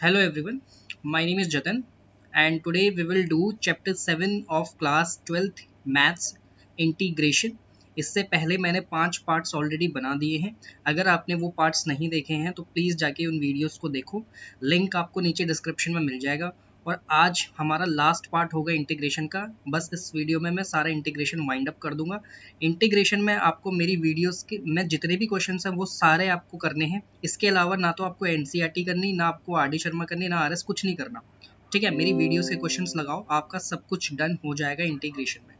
Hello everyone, my name is Jatan and today we will do chapter 7 of class 12th maths integration। इससे पहले मैंने 5 parts already बना दिए हैं। अगर आपने वो पार्ट्स नहीं देखे हैं तो प्लीज़ जाके उन वीडियोस को देखो, लिंक आपको नीचे डिस्क्रिप्शन में मिल जाएगा। और आज हमारा लास्ट पार्ट होगा इंटीग्रेशन का। बस इस वीडियो में मैं सारा इंटीग्रेशन वाइंड अप कर दूंगा। इंटीग्रेशन में आपको मेरी वीडियोस के में जितने भी क्वेश्चंस हैं वो सारे आपको करने हैं। इसके अलावा ना तो आपको एनसीईआरटी करनी, ना आपको आर डी शर्मा करनी, ना आरएस, कुछ नहीं करना। ठीक है, मेरी वीडियोस के क्वेश्चंस लगाओ, आपका सब कुछ डन हो जाएगा इंटीग्रेशन में।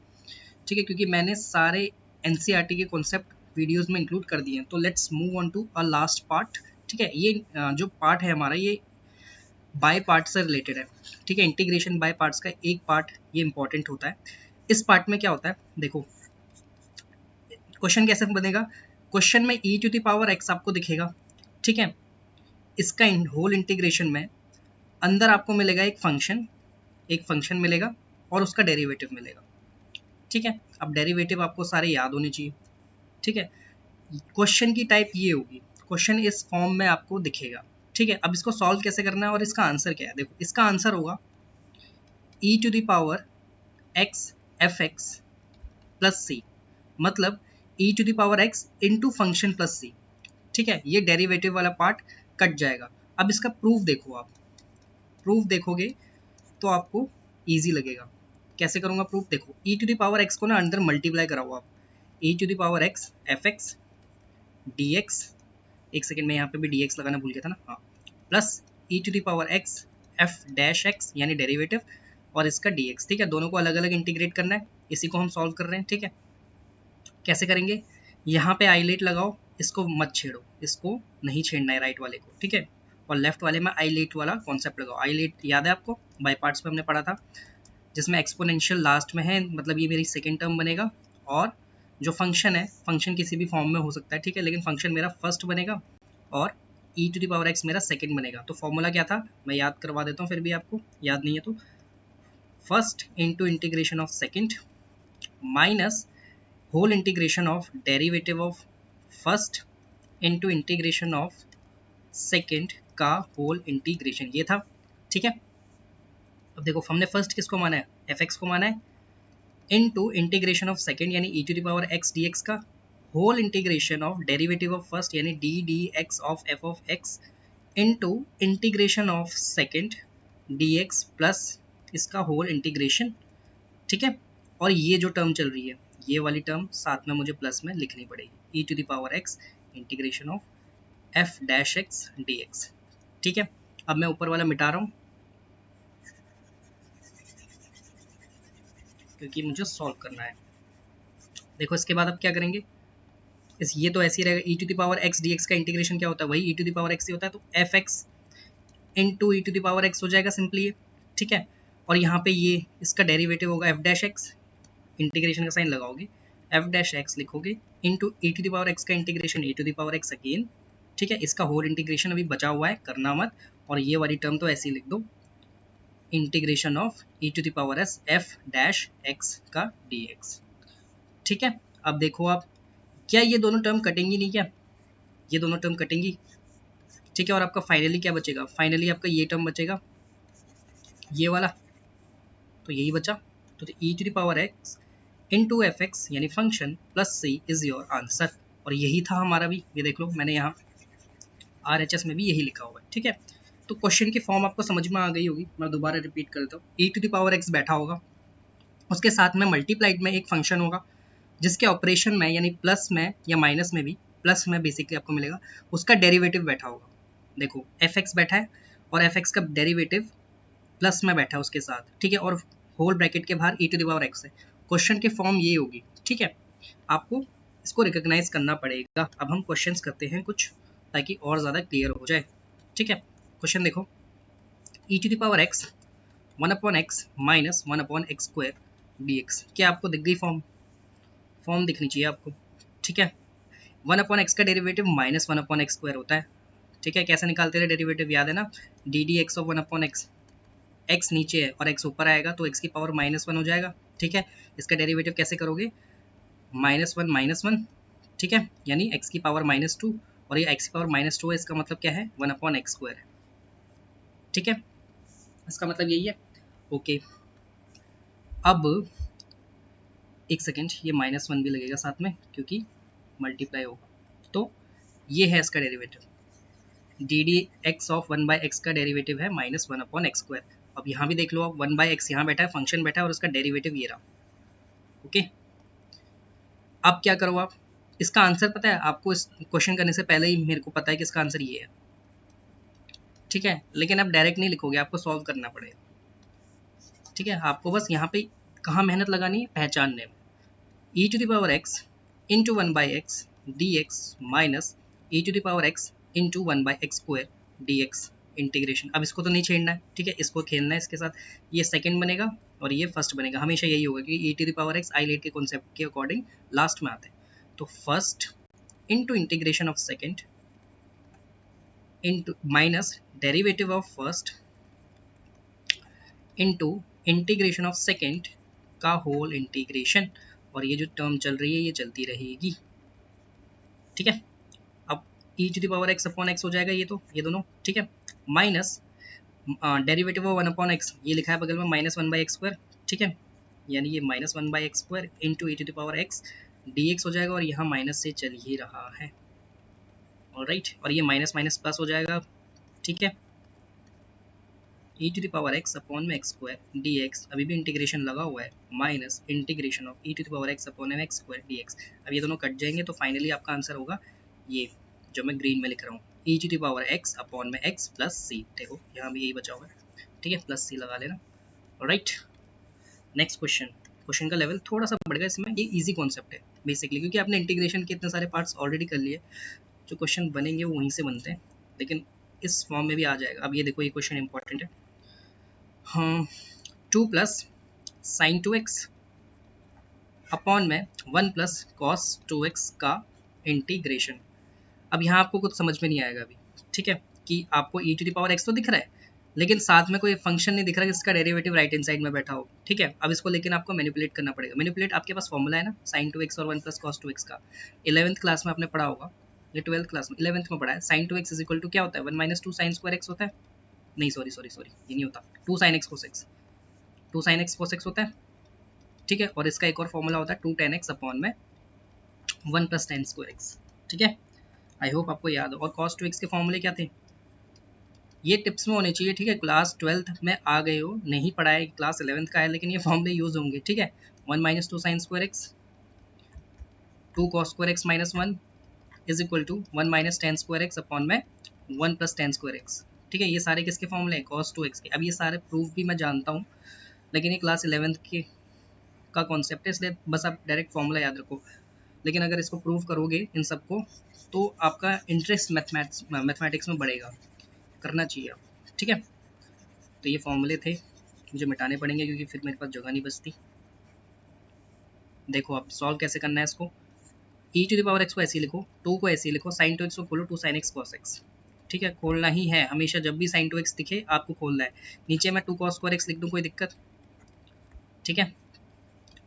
ठीक है, क्योंकि मैंने सारे एनसीईआरटी के कॉन्सेप्ट वीडियोस में इंक्लूड कर दिए हैं। तो let's move on to a last part. ठीक है, ये जो पार्ट है हमारा, ये बाय पार्ट से रिलेटेड है। ठीक है, इंटीग्रेशन बाय पार्ट्स का एक पार्ट ये इंपॉर्टेंट होता है। इस पार्ट में क्या होता है, देखो क्वेश्चन कैसे बनेगा। क्वेश्चन में e to the power x आपको दिखेगा। ठीक है, इसका होल इंटीग्रेशन में अंदर आपको मिलेगा एक फंक्शन मिलेगा और उसका डेरिवेटिव मिलेगा। ठीक है, अब डेरिवेटिव आपको सारे याद होने चाहिए। ठीक है, क्वेश्चन की टाइप ये होगी, क्वेश्चन इस फॉर्म में आपको दिखेगा। ठीक है, अब इसको सॉल्व कैसे करना है और इसका आंसर क्या है। देखो, इसका आंसर होगा e to the power x F X plus C, मतलब e to the power x into function plus सी। ठीक है, ये डेरिवेटिव वाला पार्ट कट जाएगा। अब इसका प्रूफ देखो, आप प्रूफ देखोगे तो आपको इजी लगेगा। कैसे करूंगा प्रूफ, देखो e to the power x को ना अंदर मल्टीप्लाई कराओ आप। e to the power x F X D X, एक सेकेंड में यहाँ पे भी डी एक्स लगाना भूल गया था ना, हाँ, plus e to the power x F dash X यानी डेरिवेटिव और इसका dx। ठीक है, दोनों को अलग अलग इंटीग्रेट करना है, इसी को हम सॉल्व कर रहे हैं। ठीक है, कैसे करेंगे, यहाँ पे आईलेट लगाओ, इसको मत छेड़ो, इसको नहीं छेड़ना है राइट वाले को। ठीक है, और लेफ्ट वाले में आईलेट वाला कॉन्सेप्ट लगाओ। आईलेट याद है आपको, बाय पार्ट्स में हमने पढ़ा था, जिसमें एक्सपोनेंशियल लास्ट में है, मतलब ये मेरी सेकेंड टर्म बनेगा। और जो फंक्शन है, फंक्शन किसी भी फॉर्म में हो सकता है। ठीक है, लेकिन फंक्शन मेरा फर्स्ट बनेगा और e to the power x मेरा सेकेंड बनेगा। तो फॉर्मूला क्या था, मैं याद करवा देता हूँ, फिर भी आपको याद नहीं है तो, first into integration of second minus whole integration of derivative of first into integration of second का होल इंटीग्रेशन, ये था। ठीक है, अब देखो हमने फर्स्ट किसको माना है, एफ एक्स को माना है, इनटू इंटीग्रेशन ऑफ सेकेंड यानी e to the power x dx का whole integration of derivative of first यानी d dx of f of x into integration of second dx plus इसका होल इंटीग्रेशन। ठीक है, और ये जो टर्म चल रही है, ये वाली टर्म साथ में मुझे प्लस में लिखनी पड़ेगी, e to the power x integration of f dash x dx। ठीक है, अब मैं ऊपर वाला मिटा रहा हूँ क्योंकि मुझे सॉल्व करना है। देखो इसके बाद अब क्या करेंगे, इस ये तो ऐसे ही रहेगा, e to the power x dx का इंटीग्रेशन क्या होता है, वही e to the power x ही होता है, तो F X into E to the power x हो जाएगा सिंपली ये। ठीक है, और यहाँ पे ये इसका डेरिवेटिव होगा f डैश x, इंटीग्रेशन का साइन लगाओगे, f डैश x लिखोगे into E to the power x का integration e to the power x again. ठीक है, इसका होल इंटीग्रेशन अभी बचा हुआ है, करना मत, और ये वाली टर्म तो ऐसे ही लिख दो, integration of e to the power s f dash x का dx। ठीक है, अब देखो आप, क्या ये दोनों टर्म कटेंगी नहीं, क्या ये दोनों टर्म कटेंगी। ठीक है, और आपका फाइनली क्या बचेगा, फाइनली आपका ये टर्म बचेगा, ये वाला, तो यही बचा। तो e to the power x into F X यानी function plus C is your answer. और यही था हमारा भी, ये देख लो मैंने यहाँ आर एच एस में भी यही लिखा हुआ है। ठीक है, तो क्वेश्चन की फॉर्म आपको समझ में आ गई होगी, मैं दोबारा रिपीट कर देता हूँ। e to the power x बैठा होगा, उसके साथ में मल्टीप्लाइड में एक फंक्शन होगा जिसके ऑपरेशन में यानी प्लस में या माइनस में भी, प्लस में बेसिकली आपको मिलेगा, उसका डेरिवेटिव बैठा होगा। देखो एफ एक्स बैठा है और एफ एक्स का डेरिवेटिव प्लस में बैठा है उसके साथ। ठीक है, और होल ब्रैकेट के बाहर e to the power x है। क्वेश्चन की फॉर्म ये होगी। ठीक है, आपको इसको रिकॉग्नाइज करना पड़ेगा। अब हम क्वेश्चंस करते हैं कुछ, ताकि और ज़्यादा क्लियर हो जाए। ठीक है, क्वेश्चन देखो, e to the power x 1/x minus 1/x square dx। क्या आपको दिख गई फॉर्म, फॉर्म दिखनी चाहिए आपको। ठीक है, 1/x का डेरिवेटिव माइनस 1/x स्क्वायर होता है। ठीक है, कैसे निकालते थे डेरिवेटिव, याद है ना, D D x of 1/x, x नीचे है और x ऊपर आएगा तो x की पावर -1 हो जाएगा। ठीक है, इसका डेरिवेटिव कैसे करोगे, -1 ठीक है, यानी x की पावर -2, और ये x की पावर -2 है, इसका मतलब क्या है 1/x स्क्वायर है। ठीक है, इसका मतलब यही है। ओके, अब एक सेकेंड, ये -1 भी लगेगा साथ में क्योंकि मल्टीप्लाई होगा। तो ये है इसका derivative, D D x of 1/x का डेरिवेटिव है -1/x²। अब यहाँ भी देख लो आप, 1/x यहाँ बैठा है, फंक्शन बैठा है और उसका डेरिवेटिव ये रहा। ओके, अब क्या करो आप, इसका आंसर पता है आपको, इस क्वेश्चन करने से पहले ही मेरे को पता है कि इसका आंसर ये है। ठीक है, लेकिन आप डायरेक्ट नहीं लिखोगे, आपको सॉल्व करना पड़ेगा। ठीक है, आपको बस यहाँ पे कहाँ मेहनत लगानी है, पहचानने में। e⁻x into 1/x dx minus e⁻x into 1/x² dx integration. अब इसको तो नहीं छेड़ना है, ठीक है, इसको खेलना है इसके साथ। ये सेकंड बनेगा और ये फर्स्ट बनेगा, हमेशा यही होगा कि e⁻x आइलेट के कॉन्सेप्ट के अकॉर्डिंग लास्ट में आते हैं। तो first into integration of second into minus derivative of first into integration of second का होल इंटीग्रेशन, और ये जो टर्म चल रही है ये चलती रहेगी। ठीक है, अब e⁻x/x हो जाएगा ये दोनों। ठीक है, माइनस डेरिवेटिव ऑफ 1/x, ये लिखा है बगल में -1/x²। ठीक है, यानी ये -1/x² इंटू e⁻x dx हो जाएगा, और यहाँ माइनस से चल ही रहा है। ऑलराइट, और ये माइनस माइनस प्लस हो जाएगा। ठीक है, e⁻x/x² dx अभी भी इंटीग्रेशन लगा हुआ है, minus integration of e⁻x/x² dx। अब ये दोनों कट जाएंगे तो फाइनली आपका आंसर होगा ये जो मैं ग्रीन में लिख रहा हूँ, e⁻x/x प्लस सी। देखो यहाँ भी यही बचा हुआ है। ठीक है, प्लस सी लगा लेना। राइट, नेक्स्ट क्वेश्चन का लेवल थोड़ा सा बढ़ गया इसमें, ये इजी कॉन्सेप्ट है बेसिकली, क्योंकि आपने इंटीग्रेशन के इतने सारे पार्ट्स ऑलरेडी कर लिए। जो क्वेश्चन बनेंगे वो वहीं से बनते हैं, लेकिन इस फॉर्म में भी आ जाएगा। अब ये देखो, ये क्वेश्चन इंपॉर्टेंट है। हाँ, 2 प्लस साइन 2x अपॉन में 1 प्लस कॉस 2x का इंटीग्रेशन। अब यहाँ आपको कुछ समझ में नहीं आएगा अभी। ठीक है, कि आपको e⁻x तो दिख रहा है, लेकिन साथ में कोई फंक्शन नहीं दिख रहा जिसका डेरिवेटिव राइट हैंड साइड में बैठा हो। ठीक है, अब इसको लेकिन आपको मैनिपुलेट करना पड़ेगा। मैनिपुलेट, आपके पास फॉर्मूला है ना साइन 2x और 1 प्लस कॉस 2x का, 11th क्लास में आपने पढ़ा होगा, ये 12th क्लास में 11th में पढ़ा है। Sign 2x is equal to क्या होता है, 1 - 2 साइन स्क्वायर x होता है। नहीं, सॉरी ये नहीं होता, 2 sin x cos x, 2 sin x cos x होता है। ठीक है, और इसका एक और फॉर्मूला होता है 2 tan x अपॉन में 1 प्लस tan स्क्वायर x। ठीक है, आई होप आपको याद हो। और cos 2x के फॉर्मूले क्या थे, ये टिप्स में होने चाहिए। ठीक है, क्लास 12th में आ गए हो, नहीं पढ़ा है, क्लास 11th का है, लेकिन ये फॉर्मूले यूज होंगे। ठीक है, 1 - 2 sin square x, 2 cos square x minus 1 is equal to 1 - tan square x upon में 1 प्लस tan स्क्वायर x। ठीक है, ये सारे किसके फॉर्मूले हैं, cos 2x के। अब ये सारे प्रूफ भी मैं जानता हूँ, लेकिन ये क्लास 11th के का कॉन्सेप्ट है, इसलिए बस आप डायरेक्ट फॉर्मूला याद रखो। लेकिन अगर इसको प्रूव करोगे इन सबको, तो आपका इंटरेस्ट मैथमेटिक्स में बढ़ेगा, करना चाहिए आप। ठीक है, तो ये फॉर्मूले थे, मुझे मिटाने पड़ेंगे क्योंकि फिर मेरे पास जगह नहीं बचती। देखो आप सॉल्व कैसे करना है इसको, e⁻x को ऐसे लिखो, 2 को ऐसे लिखो, sin 2x को खोलो, 2 sin x cos x। ठीक है, खोलना ही है हमेशा, जब भी sin 2x दिखे आपको खोलना है। नीचे मैं 2 cos स्क्वायर x लिख दूँ, कोई दिक्कत। ठीक है,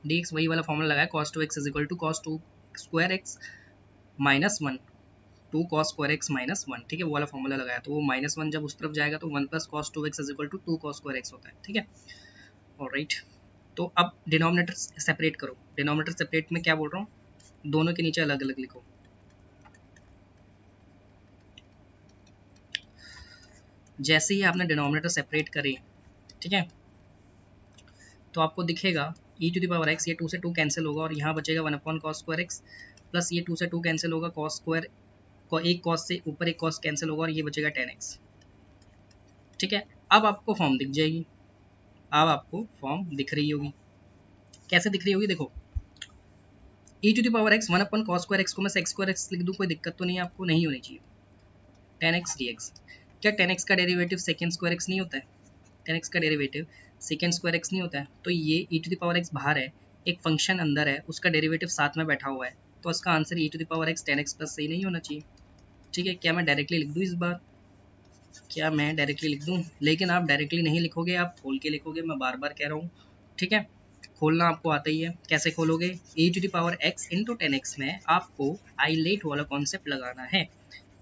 dx वही वाला फॉर्मूला लगाया, cos 2x is equal to cos 2 square x minus 1, 2 cos square x minus 1। ठीक है, वो वाला फॉर्मूला लगाया, तो वो -1 जब उस तरफ जाएगा तो 1 plus cos 2x is equal to 2 cos square x होता है। ठीक है, ऑलराइट। तो अब डिनोमिनेटर सेपरेट करो। डिनोमिनेटर सेपरेट में क्या बोल रहा हूँ, दोनों के नीचे अलग अलग लिखो। जैसे ही आपने डिनोमिनेटर सेपरेट करे, ठीक है, तो आपको दिखेगा e⁻x, ये 2 से 2 कैंसिल होगा, और यहाँ बचेगा 1/cos स्क्वायर x, प्लस ये 2 से 2 कैंसिल होगा, cos स्क्वायर को एक cos से ऊपर एक cos कैंसिल होगा, और ये बचेगा tan x। ठीक है, अब आपको फॉर्म दिख जाएगी, अब आपको फॉर्म दिख रही होगी। कैसे दिख रही होगी, देखो e⁻x 1/cos स्क्वायर x को मैं sec स्क्वायर x लिख दूँ, कोई दिक्कत तो नहीं, आपको नहीं होनी चाहिए। tan x dx, क्या tan x का डेरिवेटिव सेकेंड स्क्वायर x नहीं होता है, tan x का डेरिवेटिव सेकेंड स्क्वायर x नहीं होता है, तो ये e⁻x बाहर है, एक फंक्शन अंदर है, उसका डेरिवेटिव साथ में बैठा हुआ है, तो इसका answer e⁻x tan x plus सही नहीं होना चाहिए। ठीक है, क्या मैं डायरेक्टली लिख दूँ इस बार, क्या मैं डायरेक्टली लिख दूँ, लेकिन आप डायरेक्टली नहीं लिखोगे, आप खोल के लिखोगे, मैं बार बार कह रहा हूँ। ठीक है, खोलना आपको आता ही है, कैसे खोलोगे, e⁻x इंटू tan x में आपको आइलेट वाला कॉन्सेप्ट लगाना है।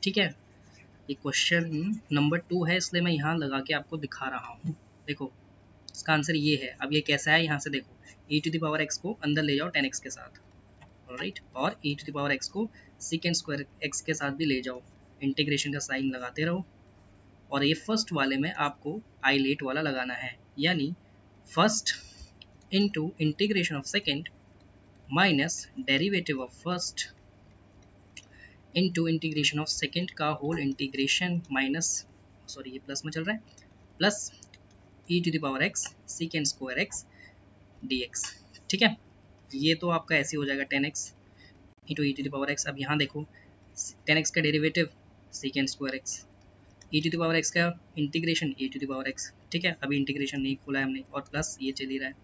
ठीक है, ये क्वेश्चन नंबर 2 है, इसलिए मैं यहाँ लगा के आपको दिखा रहा हूँ। देखो इसका आंसर ये है। अब ये कैसा है, यहाँ से देखो e to the power x को अंदर ले जाओ 10x के साथ, राइट, और e to the power x को सेकेंड स्क्वायर x के साथ भी ले जाओ, इंटीग्रेशन का साइन लगाते रहो। और ये फर्स्ट वाले में आपको आइलेट वाला लगाना है, यानी first into integration of second minus derivative of first into integration of second का होल इंटीग्रेशन माइनस, सॉरी ये प्लस में चल रहा है, plus e to the power x second square x dx। ठीक है, ये तो आपका ऐसे हो जाएगा 10x into E to the power x। अब यहाँ देखो 10x का derivative second square x, e to the power x का integration e to the power x। ठीक है, अभी इंटीग्रेशन नहीं खोला है हमने, और प्लस ये चल ही रहा है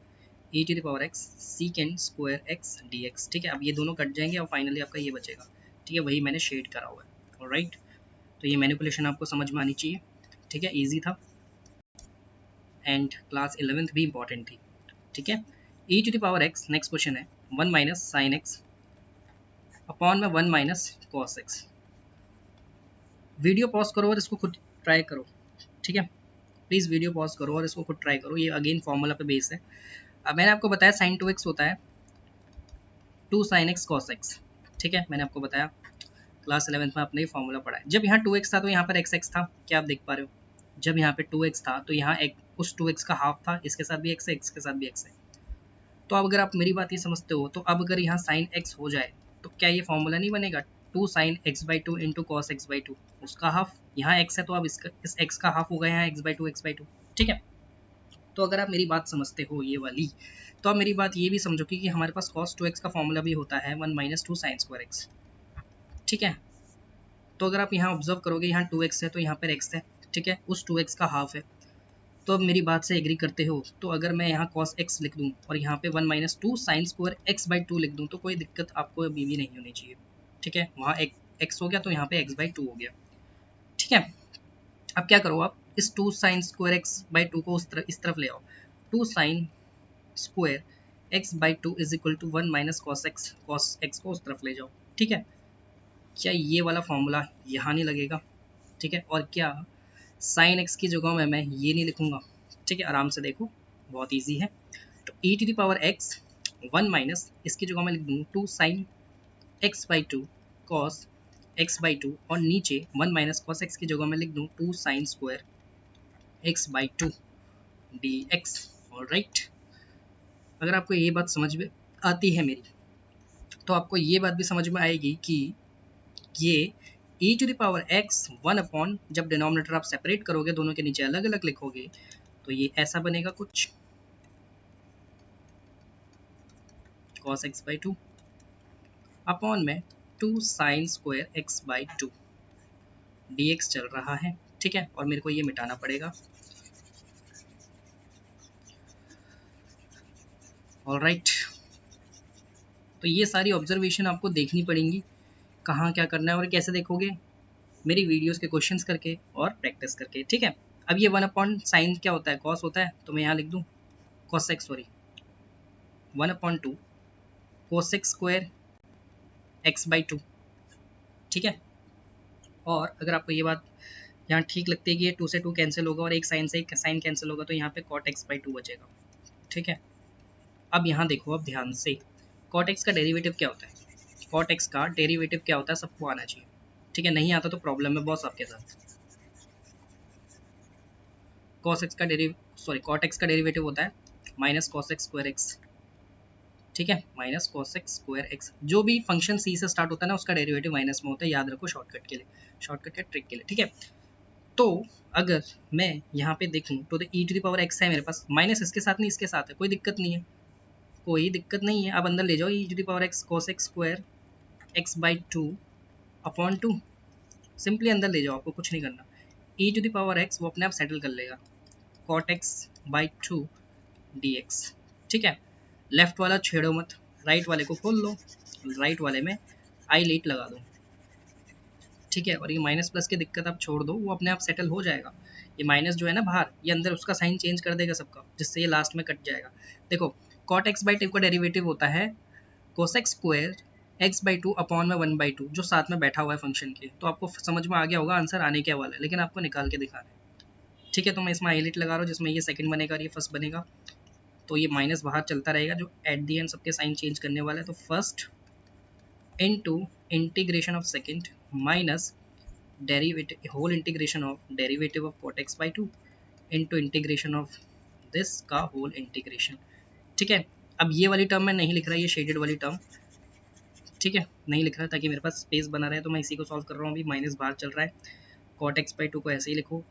e to the power x second square x dx। ठीक है, अब ये दोनों कट जाएंगे और फाइनली आपका ये बचेगा। ठीक है, वही मैंने शेड करा हुआ है। ऑलराइट, तो ये मैनिपुलेशन आपको समझ में आनी चाहिए। ठीक है, ईजी था एंड क्लास 11th भी इंपॉर्टेंट थी। ठीक है, e to the power x, next question है 1 माइनस साइन x अपॉन में 1 minus cos x। Video pause करो और इसको खुद ट्राई करो। ठीक है, प्लीज़ वीडियो पॉज करो और इसको खुद ट्राई करो। ये अगेन फॉर्मूला पे बेस है। अब मैंने आपको बताया साइन 2x होता है 2 साइन x कॉस x। ठीक है, मैंने आपको बताया क्लास 11th में आपने ये फॉर्मूला पढ़ा है। जब यहाँ 2x था तो यहाँ पर x था, क्या आप देख पा रहे हो? जब यहाँ पे 2x था तो यहाँ एक उस 2x का हाफ था, इसके साथ भी x है, x के साथ भी x है। तो अब अगर आप मेरी बात ये समझते हो, तो अब अगर यहाँ साइन x हो जाए तो क्या ये फॉर्मूला नहीं बनेगा 2 sine x by 2 into cos x by 2, उसका हाफ, यहाँ x है तो अब इसका इस x का हाफ होगा यहाँ x बाई 2। ठीक है, तो अगर आप मेरी बात समझते हो ये वाली, तो आप मेरी बात ये भी समझो कि हमारे पास cos 2x का फॉर्मूला भी होता है 1 माइनस 2 साइन स्क्वायर x। ठीक है, तो अगर आप यहाँ ऑब्जर्व करोगे यहाँ 2x है तो यहाँ पर x है। ठीक है, उस 2x का हाफ है। तो अब मेरी बात से एग्री करते हो, तो अगर मैं यहाँ cos x लिख दूँ और यहाँ पे 1 minus 2 sine square x by 2 लिख दूँ तो कोई दिक्कत आपको अभी भी नहीं होनी चाहिए। ठीक है, वहाँ एक x हो गया तो यहाँ पे x बाई 2 हो गया। ठीक है, अब क्या करो, आप इस 2 साइन स्क्वायर x बाई 2 को इस तरफ ले आओ। 2 sine square x by 2 is equal to 1 minus cos x को उस तरफ ले जाओ। ठीक है, क्या ये वाला फॉर्मूला यहाँ नहीं लगेगा? ठीक है, और क्या साइन x की जगह में मैं ये नहीं लिखूंगा? ठीक है, आराम से देखो, बहुत इजी है। तो e to the power x 1 minus इसकी जगह में लिख दूँ 2 sine x by 2 cos x by 2, और नीचे 1 माइनस कॉस x की जगह में लिख दूँ 2 sine square x by 2 dx। Alright, अगर आपको ये बात समझ में आती है मेरी, तो आपको ये बात भी समझ में आएगी कि ये e to the power x 1 upon, जब डिनोमिनेटर आप सेपरेट करोगे, दोनों के नीचे अलग अलग लिखोगे, तो ये ऐसा बनेगा कुछ cos x बाई 2 अपॉन में 2 sine square x by 2 dx चल रहा है। ठीक है, और मेरे को ये मिटाना पड़ेगा। ऑलराइट, तो ये सारी ऑब्जर्वेशन आपको देखनी पड़ेंगी, कहाँ क्या करना है और कैसे देखोगे, मेरी वीडियोस के क्वेश्चंस करके और प्रैक्टिस करके। ठीक है, अब ये 1 अपॉन साइन क्या होता है, कॉस होता है, तो मैं यहाँ लिख दूँ cos x, sorry 1 upon 2 cos x square x by 2। ठीक है, और अगर आपको ये बात यहाँ ठीक लगती है कि ये 2 से 2 कैंसिल होगा और एक साइन से एक साइन कैंसिल होगा, तो यहाँ पे कॉट एक्स बाई 2 बचेगा। ठीक है, अब यहाँ देखो, अब ध्यान से, कॉट एक्स का डेरिवेटिव क्या होता है? कॉट एक्स का डेरिवेटिव क्या होता है सबको आना चाहिए। ठीक है, नहीं आता तो प्रॉब्लम है बॉस आपके साथ। कॉस एक्स का कॉट एक्स का डेरिवेटिव होता है minus cos x square x. ठीक है, minus cos x square x, जो भी फंक्शन सी से स्टार्ट होता है ना, उसका डेरिवेटिव माइनस में होता है, याद रखो शॉर्टकट के लिए, शॉर्टकट के ट्रिक के लिए। ठीक है, तो अगर मैं यहाँ पे देखूँ तो e to the power x है मेरे पास, माइनस इसके साथ नहीं इसके साथ है, कोई दिक्कत नहीं है, कोई दिक्कत नहीं है। अब अंदर ले जाओ e to the power x cos x square x by 2 upon 2, simply अंदर ले जाओ, आपको कुछ नहीं करना। e to the power x वो अपने आप सेटल कर लेगा, cot x बाई 2 dx। ठीक है, लेफ्ट वाला छेड़ो मत, राइट वाले को खोल लो, राइट वाले में आई लेट लगा दो। ठीक है, और ये माइनस प्लस की दिक्कत आप छोड़ दो, वो अपने आप सेटल हो जाएगा। ये माइनस जो है ना बाहर, ये अंदर उसका साइन चेंज कर देगा सबका, जिससे ये लास्ट में कट जाएगा। देखो cot x बाई 2 का डेरिवेटिव होता है cos x square x/2 upon में 1/2 जो साथ में बैठा हुआ है फंक्शन के। तो आपको समझ में आ गया होगा आंसर आने क्या वाला है, लेकिन आपको निकाल के दिखाना है। ठीक है, तो मैं इसमें हाईलाइट लगा रहा हूँ जिसमें ये सेकंड बनेगा और ये फर्स्ट बनेगा। तो ये माइनस बाहर चलता रहेगा जो एट दी एंड सबके साइन चेंज करने वाला है। तो first into integration of second minus derivative whole integration of derivative of cot x/2 into integration of this का होल इंटीग्रेशन। ठीक है, अब ये वाली टर्म मैं नहीं लिख रहा, ये शेडेड वाली टर्म, ठीक है, नहीं लिख रहा ताकि मेरे पास स्पेस बना रहे। तो मैं इसी को सॉल्व कर रहा हूँ। अभी माइनस बाहर चल रहा है, cot x/2 को ऐसे ही लिखो,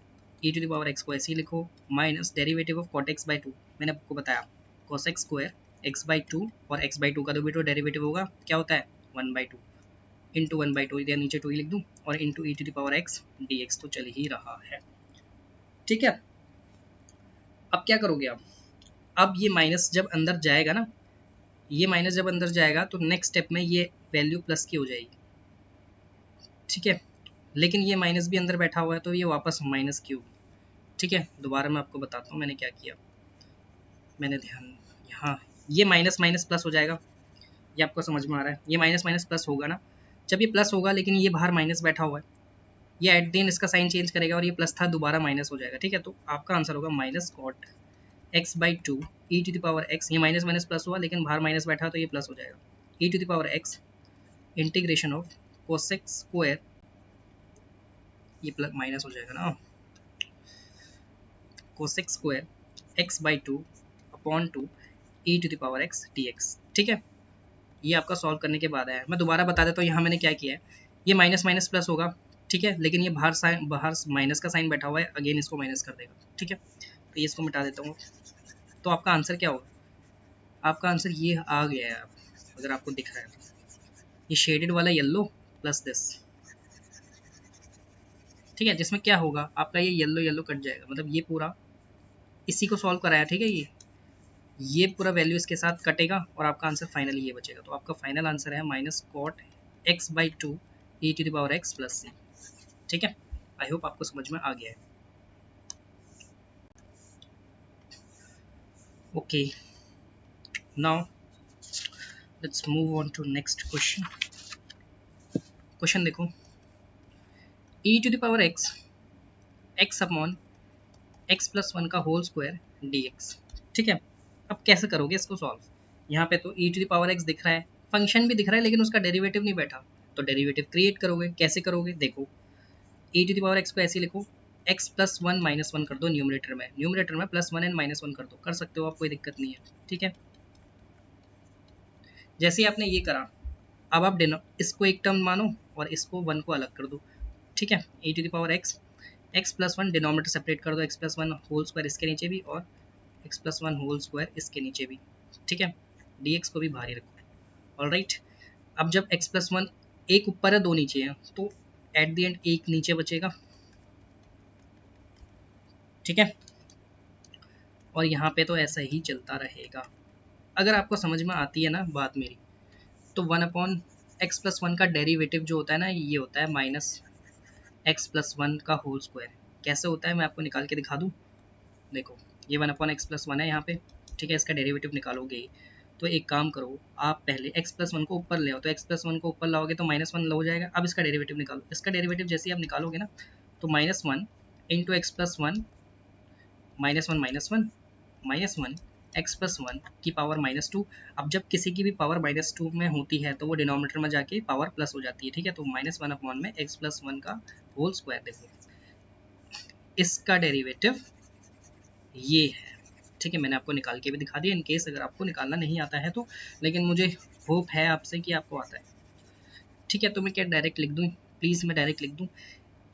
e⁻x को ऐसे ही लिखो, minus derivative of cot x/2 मैंने आपको बताया cos x स्क्वायर x/2 और x/2 का जो डेरिवेटिव होगा क्या होता है 1/2 इंटू 1/2, या नीचे 2 ही लिख दूँ, और इंटू e⁻x dx तो चल ही रहा है। ठीक है, अब क्या करोगे आप, अब ये माइनस जब अंदर जाएगा ना, ये माइनस जब अंदर जाएगा तो नेक्स्ट स्टेप में ये वैल्यू प्लस की हो जाएगी। ठीक है, लेकिन ये माइनस भी अंदर बैठा हुआ है तो ये वापस माइनस की होगी। ठीक है, दोबारा मैं आपको बताता हूँ मैंने क्या किया। मैंने ध्यान यहाँ ये माइनस माइनस प्लस हो जाएगा, ये आपको समझ में आ रहा है। ये माइनस माइनस प्लस होगा ना, जब ये प्लस होगा लेकिन ये बाहर माइनस बैठा हुआ है, ये एट द एंड इसका साइन चेंज करेगा और ये प्लस था दोबारा माइनस हो जाएगा। ठीक है, तो आपका आंसर होगा माइनस cot x/2 e⁻x। ये माइनस माइनस प्लस हुआ लेकिन बाहर माइनस बैठा तो ये प्लस हो जाएगा, e⁻x integration of cos x square, ये प्लस माइनस हो जाएगा ना, cos x square x/2 upon 2 e⁻x dx। ठीक है, ये आपका सॉल्व करने के बाद आया। मैं दोबारा बता देता हूँ यहाँ मैंने क्या किया है। ये माइनस माइनस प्लस होगा, ठीक है, लेकिन ये बाहर माइनस का साइन बैठा हुआ है, अगेन इसको माइनस कर देगा। ठीक है, तो ये इसको मिटा देता हूँ। तो आपका आंसर क्या होगा, आपका आंसर ये आ गया है। अगर आपको दिख रहा है ये शेडेड वाला येलो प्लस दिस, ठीक है, जिसमें क्या होगा आपका ये येलो येलो कट जाएगा, मतलब ये पूरा इसी को सॉल्व कराया। ठीक है, ये पूरा वैल्यू इसके साथ कटेगा और आपका आंसर फाइनली ये बचेगा। तो आपका फाइनल आंसर है minus cot x/2 e⁻x plus c। ठीक है, आई होप आपको समझ में आ गया है। Okay, now let's move on to next question. Question देखो, e⁻x x upon x plus 1 का होल स्क्वायर dx। ठीक है, अब कैसे करोगे इसको सॉल्व। यहाँ पे तो e⁻x दिख रहा है, फंक्शन भी दिख रहा है, लेकिन उसका डेरिवेटिव नहीं बैठा, तो डेरिवेटिव क्रिएट करोगे। कैसे करोगे देखो, e⁻x को ऐसे लिखो, x प्लस 1 माइनस 1 कर दो न्यूमरेटर में प्लस 1 एंड माइनस 1 कर दो, कर सकते हो आप, कोई दिक्कत नहीं है। ठीक है, जैसे ही आपने ये करा, अब आप इसको एक टर्म मानो और इसको 1 को अलग कर दो। ठीक है, e⁻x x plus 1 denominator separate कर दो, x प्लस 1 होल स्क्वायर इसके नीचे भी और x प्लस 1 होल स्क्वायर इसके नीचे भी। ठीक है, dx को भी भारी रखो। ऑलराइट, अब जब x प्लस 1 एक ऊपर है दो नीचे है, तो एट द एंड एक नीचे बचेगा। ठीक है, और यहाँ पे तो ऐसा ही चलता रहेगा। अगर आपको समझ में आती है ना बात मेरी, तो 1/x प्लस 1 का डेरिवेटिव जो होता है ना, ये होता है माइनस x प्लस 1 का होल स्क्वायर। कैसे होता है मैं आपको निकाल के दिखा दूँ। देखो, ये 1/x प्लस 1 है यहाँ पे, ठीक है, इसका डेरिवेटिव निकालोगे तो एक काम करो, आप पहले x प्लस 1 को ऊपर ले आओ, तो x प्लस 1 को ऊपर लाओगे तो माइनस 1 हो जाएगा। अब इसका डेरिवेटिव निकालो, इसका डेरिवेटिव जैसे ही आप निकालोगे ना, तो -1 into x plus 1 -1 x plus 1 की पावर -2। अब जब किसी की भी पावर -2 में होती है तो वो डिनोमिनेटर में जाके पावर प्लस हो जाती है। ठीक है, तो -1 अपॉन में x प्लस 1 का होल स्क्वायर। देखो, इसका डेरिवेटिव ये है। ठीक है, मैंने आपको निकाल के भी दिखा दिया, इन केस अगर आपको निकालना नहीं आता है तो, लेकिन मुझे होप है आपसे कि आपको आता है। ठीक है, तो मैं क्या डायरेक्ट लिख दूँ, प्लीज़ मैं डायरेक्ट लिख दूँ,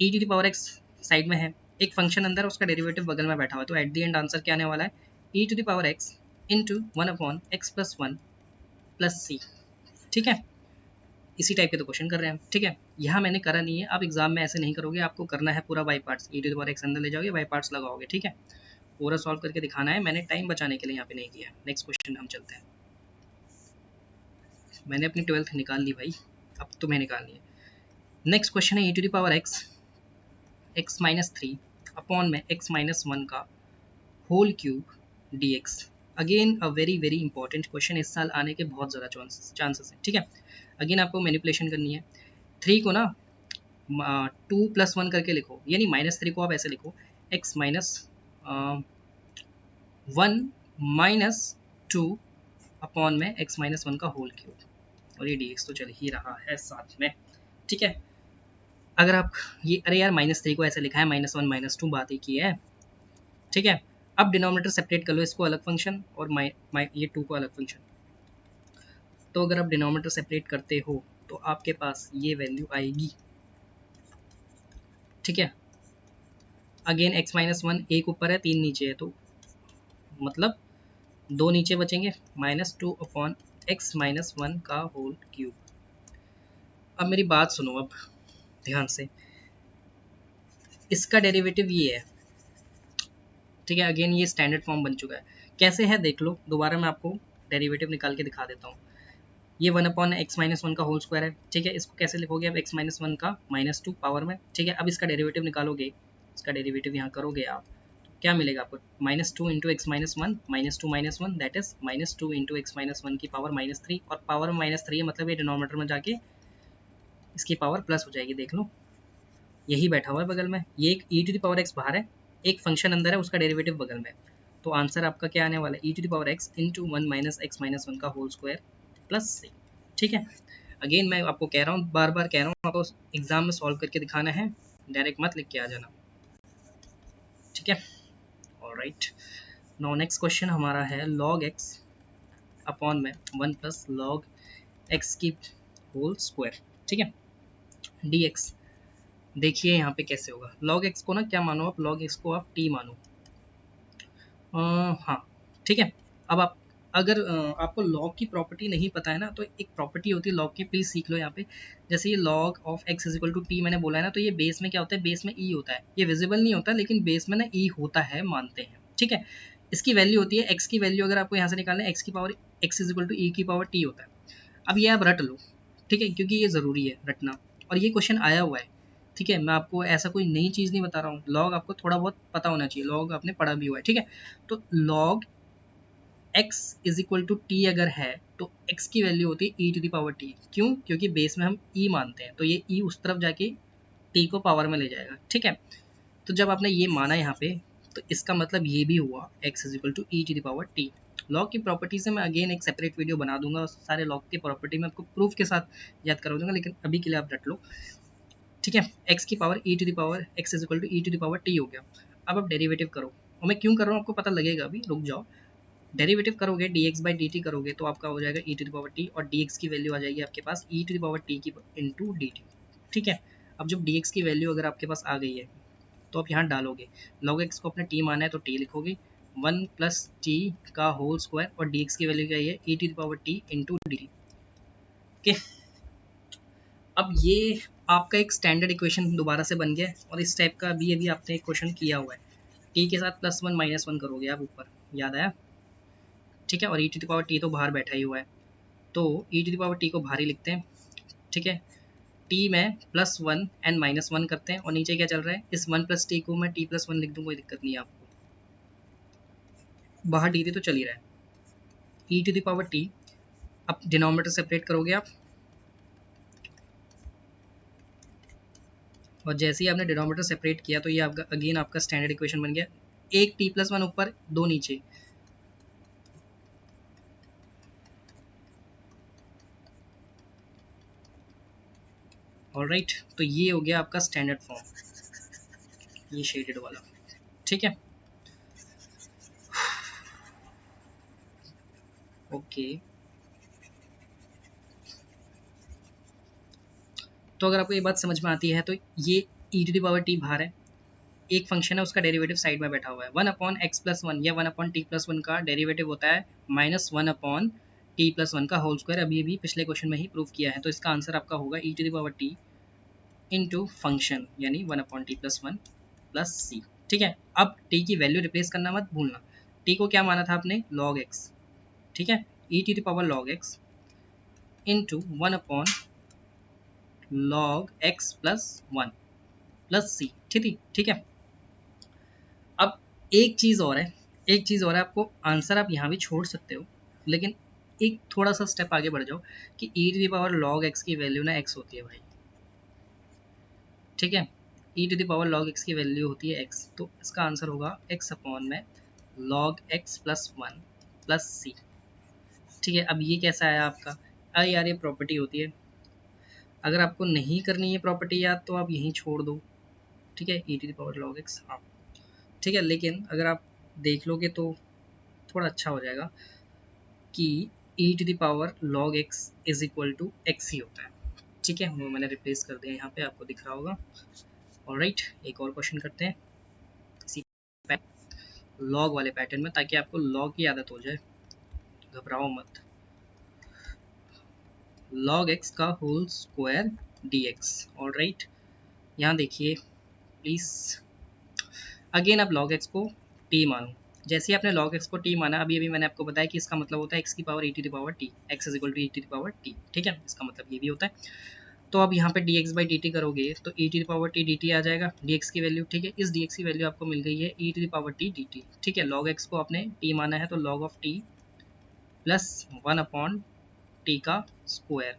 e⁻x साइड में है, एक फंक्शन अंदर, उसका डेरिवेटिव बगल में बैठा हुआ है, तो एट द एंड आंसर क्या आने वाला है, e⁻x into 1/x plus 1 plus c। ठीक है, इसी टाइप के तो क्वेश्चन कर रहे हैं। ठीक है, यहाँ मैंने करा नहीं है, आप एग्जाम में ऐसे नहीं करोगे, आपको करना है पूरा बाई पार्ट्स, e⁻x अंदर ले जाओगे, बाई पार्ट्स लगाओगे। ठीक है, पूरा सॉल्व करके दिखाना है, मैंने टाइम बचाने के लिए यहाँ पे नहीं किया। नेक्स्ट क्वेश्चन हम चलते हैं। मैंने अपनी 12th निकाल ली भाई, अब तुम्हें निकालनी है। नेक्स्ट क्वेश्चन है e⁻x x माइनस 3 अपॉन में x माइनस 1 का whole cube dx। Again a very very important question, इस साल आने के बहुत ज़्यादा चांसेस हैं। ठीक है, अगेन आपको मैनिपुलेशन करनी है। 3 को ना 2+1 करके लिखो, यानी -3 को आप ऐसे लिखो x माइनस 1 माइनस 2 अपॉन में x माइनस 1 का होल क्यूब, और ये dx तो चल ही रहा है साथ में, ठीक है। अगर आप ये, अरे यार -3 को ऐसे लिखा है, -1 -2 बात ही की है, ठीक है। अब डिनोमिनेटर सेपरेट कर लो, इसको अलग फंक्शन और ये 2 को अलग फंक्शन। तो अगर आप डिनोमिनेटर सेपरेट करते हो तो आपके पास ये वैल्यू आएगी, ठीक है। अगेन x माइनस 1 एक ऊपर है 3 नीचे है, तो मतलब 2 नीचे बचेंगे, -2 अपॉन x माइनस 1 का होल क्यूब। अब मेरी बात सुनो अब ध्यान से, इसका डेरिवेटिव ये है, ठीक है। अगेन ये स्टैंडर्ड फॉर्म बन चुका है, कैसे है देख लो, दोबारा मैं आपको डेरिवेटिव निकाल के दिखा देता हूँ। ये 1 अपॉन एक्स माइनस 1 का होल स्क्वायर है, ठीक है। इसको कैसे लिखोगे अब, x माइनस 1 का -2 पावर में, ठीक है। अब इसका डेरिवेटिव निकालोगे, इसका डेरिवेटिव यहाँ करोगे आप, तो क्या मिलेगा आपको, -2 into x minus 1 -2 - 1 that is -2 into x minus 1 की पावर -3, और पावर में -3 है मतलब ये डिनोमिनेटर में जाके इसकी पावर प्लस हो जाएगी, देख लो यही बैठा हुआ है बगल में, ये एक e to the power x बाहर है, एक फंक्शन अंदर है, उसका डेरिवेटिव बगल में, तो आंसर आपका क्या आने वाला है, e to the power x into 1 minus x minus 1 का होल स्क्वायर प्लस 3, ठीक है। अगेन मैं आपको कह रहा हूँ, बार बार कह रहा हूँ, आपको एग्जाम में सॉल्व करके दिखाना है, डायरेक्ट मत लिख के आ जाना, ठीक है। ऑलराइट, नाउ नेक्स्ट क्वेश्चन हमारा है log x अपॉन में 1 प्लस लॉग एक्स की होल स्क्वायर, ठीक है, dx। देखिए यहाँ पे कैसे होगा, log x को ना क्या मानो आप, log x को आप t मानो, हाँ ठीक है। अब आप अगर आपको लॉग की प्रॉपर्टी नहीं पता है ना, तो एक प्रॉपर्टी होती है लॉग की, प्लीज सीख लो यहाँ पे। जैसे ये log of x is equal to t मैंने बोला है ना, तो ये बेस में क्या होता है, बेस में e होता है, ये विजिबल नहीं होता लेकिन बेस में ना e होता है, मानते हैं, ठीक है। इसकी वैल्यू होती है x की वैल्यू, अगर आपको यहाँ से निकालना है x की power, x is equal to e की पावर t होता है। अब ये आप रट लो, ठीक है, क्योंकि ये ज़रूरी है रटना, और ये क्वेश्चन आया हुआ है, ठीक है। मैं आपको ऐसा कोई नई चीज़ नहीं बता रहा हूँ, लॉग आपको थोड़ा बहुत पता होना चाहिए, लॉग आपने पढ़ा भी हुआ है, ठीक है। तो log x is equal to t अगर है तो x की वैल्यू होती है e to the power t, क्यों, क्योंकि बेस में हम e मानते हैं, तो ये e उस तरफ जाके t को पावर में ले जाएगा, ठीक है। तो जब आपने ये माना यहाँ पे, तो इसका मतलब ये भी हुआ x is equal to e to the power t। Log की प्रॉपर्टी से मैं अगेन एक सेपरेट वीडियो बना दूंगा, सारे लॉग की प्रॉपर्टी में आपको प्रूफ के साथ याद करवा दूंगा, लेकिन अभी के लिए आप रट लो, ठीक है। x की power e to the power x is equal to e to the power t हो गया। अब आप डेरिवेटिव करो, और मैं क्यों कर रहा हूँ आपको पता लगेगा, अभी रुक जाओ। डेरिवेटिव करोगे dx बाई dt करोगे तो आपका हो जाएगा e to the power t, और dx की वैल्यू आ जाएगी आपके पास e to the power t की इंटू dt, ठीक है। अब जब dx की वैल्यू अगर आपके पास आ गई है, तो आप यहाँ डालोगे, log x को अपने t माना है तो t लिखोगे, 1 प्लस t का होल स्क्वायर, और dx की वैल्यू क्या है, e to the power t into dt, okay. अब ये आपका एक स्टैंडर्ड इक्वेशन दोबारा से बन गया, और इस टाइप का अभी अभी आपने एक क्वेश्चन किया हुआ है, t के साथ +1 -1 करोगे आप ऊपर, याद आया, ठीक है। और e to the power t तो बाहर बैठा ही हुआ है, तो e to the power t को बाहर ही लिखते हैं, ठीक है। t में +1 एंड -1 करते हैं, और नीचे क्या चल रहा है, इस 1 प्लस t को मैं t+1 लिख दूँ, कोई दिक्कत नहीं है आपको, बाहर dt तो चल ही रहा है, e to the power t। अब डिनोमिनेटर सेपरेट करोगे आप, और जैसे ही आपने डिनोमिनेटर सेपरेट किया तो ये आपका अगेन आपका स्टैंडर्ड इक्वेशन बन गया, एक t+1 ऊपर, 2 नीचे, ऑलराइट। तो ये हो गया आपका स्टैंडर्ड फॉर्म, ये शेडेड वाला, ठीक है, ओके। तो अगर आपको ये बात समझ में आती है, तो ये e to the power t बाहर है, एक फंक्शन है उसका डेरिवेटिव साइड में बैठा हुआ है, 1 अपॉन एक्स प्लस 1 या 1 अपॉन टी प्लस 1 का डेरिवेटिव होता है -1 अपॉन टी प्लस 1 का होल स्क्वायर, अभी अभी पिछले क्वेश्चन में ही प्रूव किया है, तो इसका आंसर आपका होगा e to the power t into function, यानी 1 अपॉन टी प्लस 1 प्लस सी, ठीक है। अब t की वैल्यू रिप्लेस करना मत भूलना, t को क्या माना था आपने, log x, ठीक है, e to the power log x into 1 upon log x plus 1 plus सी, ठीक है। अब एक चीज़ और है, एक चीज़ और है, आपको आंसर आप यहाँ भी छोड़ सकते हो, लेकिन एक थोड़ा सा स्टेप आगे बढ़ जाओ कि e to the power log x की वैल्यू ना x होती है भाई, ठीक है, e to the power log x की वैल्यू होती है x, तो इसका आंसर होगा x अपॉन में log x प्लस 1 प्लस सी। ठीक है, अब ये कैसा आया आपका, अरे यार ये प्रॉपर्टी होती है, अगर आपको नहीं करनी है प्रॉपर्टी याद तो आप यहीं छोड़ दो, ठीक है, e to the power log x, हाँ ठीक है, लेकिन अगर आप देख लोगे तो थोड़ा अच्छा हो जाएगा कि e to the power log x is equal to x ही होता है, ठीक है, वो मैंने रिप्लेस कर दिया यहाँ पे, आपको दिख रहा होगा। ऑलराइट, एक और क्वेश्चन करते हैं इसी लॉग वाले पैटर्न में, ताकि आपको लॉग की आदत हो जाए, घबराओ मत। log x का होल स्क्वायर dx। ऑलराइट, यहाँ देखिए प्लीज, अगेन आप log x को t मानो, जैसे ही आपने log x को t माना, अभी अभी मैंने आपको बताया कि इसका मतलब होता है x की power e to the power t, x is equal to e to the power t, ठीक है, इसका मतलब ये भी होता है। तो अब यहाँ पे dx बाई dt करोगे तो e to the power t dt आ जाएगा, dx की वैल्यू, ठीक है, इस dx की वैल्यू आपको मिल गई है e to the power t dt, ठीक है, log x को आपने t माना है तो log of t plus 1 upon t का स्क्वायर।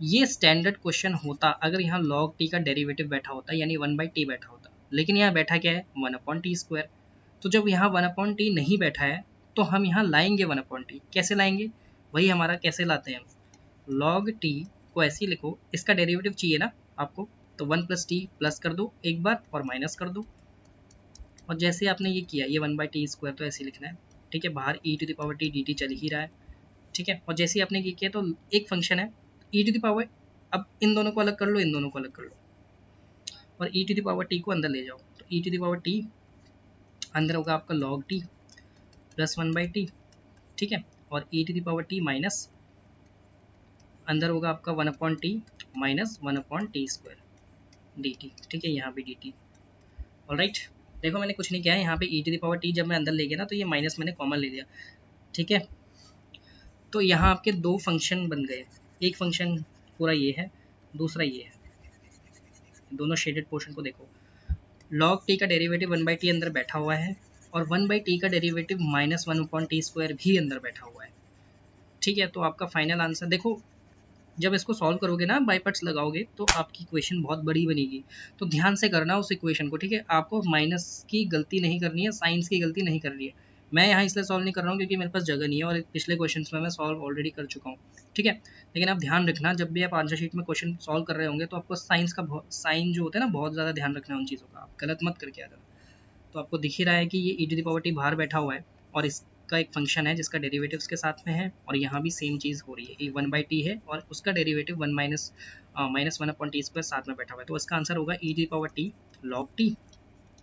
ये स्टैंडर्ड क्वेश्चन होता अगर यहाँ log t का डेरिवेटिव बैठा होता, यानी 1 बाई टी बैठा होता, लेकिन यहाँ बैठा क्या है 1 अपॉन टी स्क्वायर। तो जब यहाँ 1 अपॉन टी नहीं बैठा है तो हम यहाँ लाएंगे 1 अपॉन टी, कैसे लाएंगे, वही हमारा कैसे लाते हैं, log t को ऐसे ही लिखो, इसका डेरिवेटिव चाहिए ना आपको, तो 1 प्लस टी प्लस कर दो एक बार और माइनस कर दो, और जैसे आपने ये किया, ये 1 बाई टी स्क्वायर तो ऐसे लिखना है, ठीक है, बाहर e to the power t d t चल ही रहा है, ठीक है, और जैसे आपने ये किया तो एक फंक्शन है e टू द पावर, अब इन दोनों को अलग कर लो, इन दोनों को अलग कर लो, और e to the power t को अंदर ले जाओ, तो e to the power t अंदर होगा आपका log t plus 1 by t, ठीक है, और e to the power t minus अंदर होगा आपका 1 upon t minus 1 upon t square d t, ठीक है, यहाँ भी डी टी। ऑलराइट, देखो मैंने कुछ नहीं किया है, यहाँ पे e to the power t जब मैं अंदर ले गया ना तो ये माइनस मैंने कॉमन ले लिया, ठीक है, तो यहाँ आपके दो फंक्शन बन गए, एक फंक्शन पूरा ये है, दूसरा ये है, दोनों शेडेड पोर्शन को देखो, log t का डेरिवेटिव 1 बाई टी अंदर बैठा हुआ है, और 1 बाई टी का derivative minus 1 upon t square भी अंदर बैठा हुआ है, ठीक है, तो आपका फाइनल आंसर देखो, जब इसको सॉल्व करोगे ना, बाई पार्ट्स लगाओगे तो आपकी इक्वेशन बहुत बड़ी बनेगी, तो ध्यान से करना उस इक्वेशन को, ठीक है, आपको माइनस की गलती नहीं करनी है, साइंस की गलती नहीं करनी है। मैं यहाँ इसलिए सॉल्व नहीं कर रहा हूँ क्योंकि मेरे पास जगह नहीं है, और पिछले क्वेश्चन में मैं सॉल्व ऑलरेडी कर चुका हूँ, ठीक है, लेकिन आप ध्यान रखना जब भी आप आंसर शीट में क्वेश्चन सॉल्व कर रहे होंगे तो आपको साइंस का साइन जो होता है ना, बहुत ज़्यादा ध्यान रखना है उन चीज़ों का, आप गलत मत करके आ जाना। तो आपको दिख ही रहा है कि ये e to the power t बाहर बैठा हुआ है, और इसका एक फंक्शन है जिसका डेरिवेटिव उसके साथ में है, और यहाँ भी सेम चीज़ हो रही है, ये 1 बाई टी है और उसका derivative 1 minus 1 upon t square साथ में बैठा हुआ है, तो इसका आंसर होगा e to the power t log t,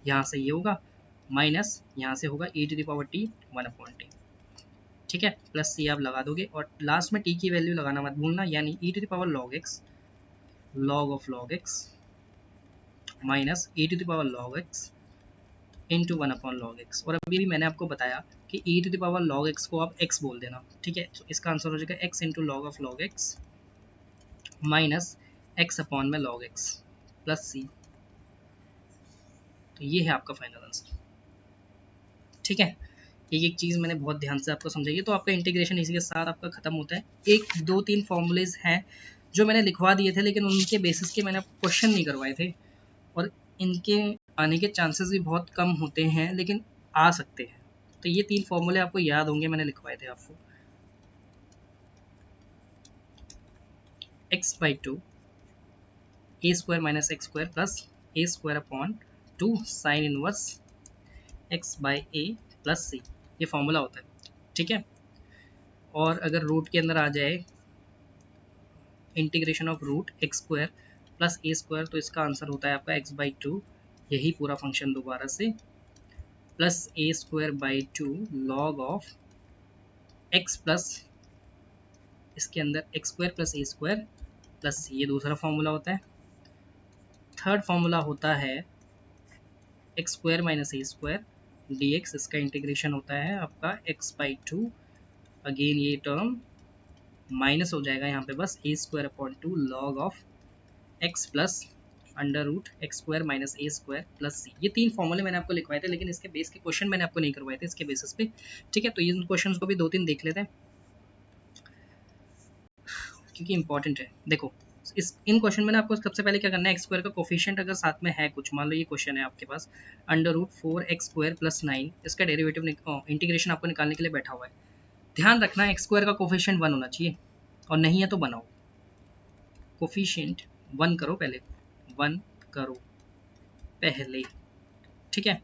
यहाँ से ये होगा माइनस, यहाँ से होगा e to the power t 1 upon t, ठीक है, प्लस सी आप लगा दोगे, और लास्ट में t की वैल्यू लगाना मत भूलना, यानी e to the power log x log of log x minus e to the power log x into 1 upon log x, और अभी भी मैंने आपको बताया कि e to the power log x को आप x बोल देना, ठीक है, तो इसका आंसर हो जाएगा x into log of log x minus x upon में log x प्लस सी, तो ये है आपका फाइनल आंसर, ठीक है। एक एक चीज़ मैंने बहुत ध्यान से आपको समझाई है, तो आपका इंटीग्रेशन इसी के साथ आपका खत्म होता है। एक दो तीन फॉर्मूलेज हैं जो मैंने लिखवा दिए थे, लेकिन उनके बेसिस के मैंने क्वेश्चन नहीं करवाए थे, और इनके आने के चांसेस भी बहुत कम होते हैं, लेकिन आ सकते हैं। तो ये तीन फॉर्मूले आपको याद होंगे, मैंने लिखवाए थे आपको, x by two A square minus x square plus A square upon 2 sine inverse x by A plus C, ये फॉर्मूला होता है, ठीक है। और अगर रूट के अंदर आ जाए integration of root x square plus A square, तो इसका आंसर होता है आपका x बाई टू, यही पूरा फंक्शन दोबारा से, plus A square by two log of X plus इसके अंदर एक्स स्क्वायर प्लस ए स्क्वायर प्लस सी, ये दूसरा फॉर्मूला होता है। थर्ड फॉर्मूला होता है X square minus A square D X, इसका इंटीग्रेशन होता है आपका एक्स बाई टू, अगेन ये टर्म माइनस हो जाएगा यहाँ पे, बस A square upon two log of X plus under root x square minus A square plus C. ये तीन फॉर्मूले मैंने आपको लिखवाए थे, लेकिन इसके बेस के क्वेश्चन मैंने आपको नहीं करवाए थे इसके बेसिस पे, ठीक है। तो इन क्वेश्चन को भी दो तीन देख लेते हैं। क्योंकि इंपॉर्टेंट है। देखो इन क्वेश्चन में ना आपको सबसे पहले क्या करना है, एक्स स्क्वायर का कोफिशिएंट अगर साथ में है कुछ, मान लो ये क्वेश्चन है आपके पास √4x² + 9, इसका डेरिवेटिव इंटीग्रेशन आपको निकालने के लिए बैठा हुआ है। ध्यान रखना एक्स स्क्वायर का कोफिशिएंट 1 होना चाहिए, और नहीं है तो बनाओ कोफिशिएंट 1 करो पहले, 1 करो पहले, ठीक है।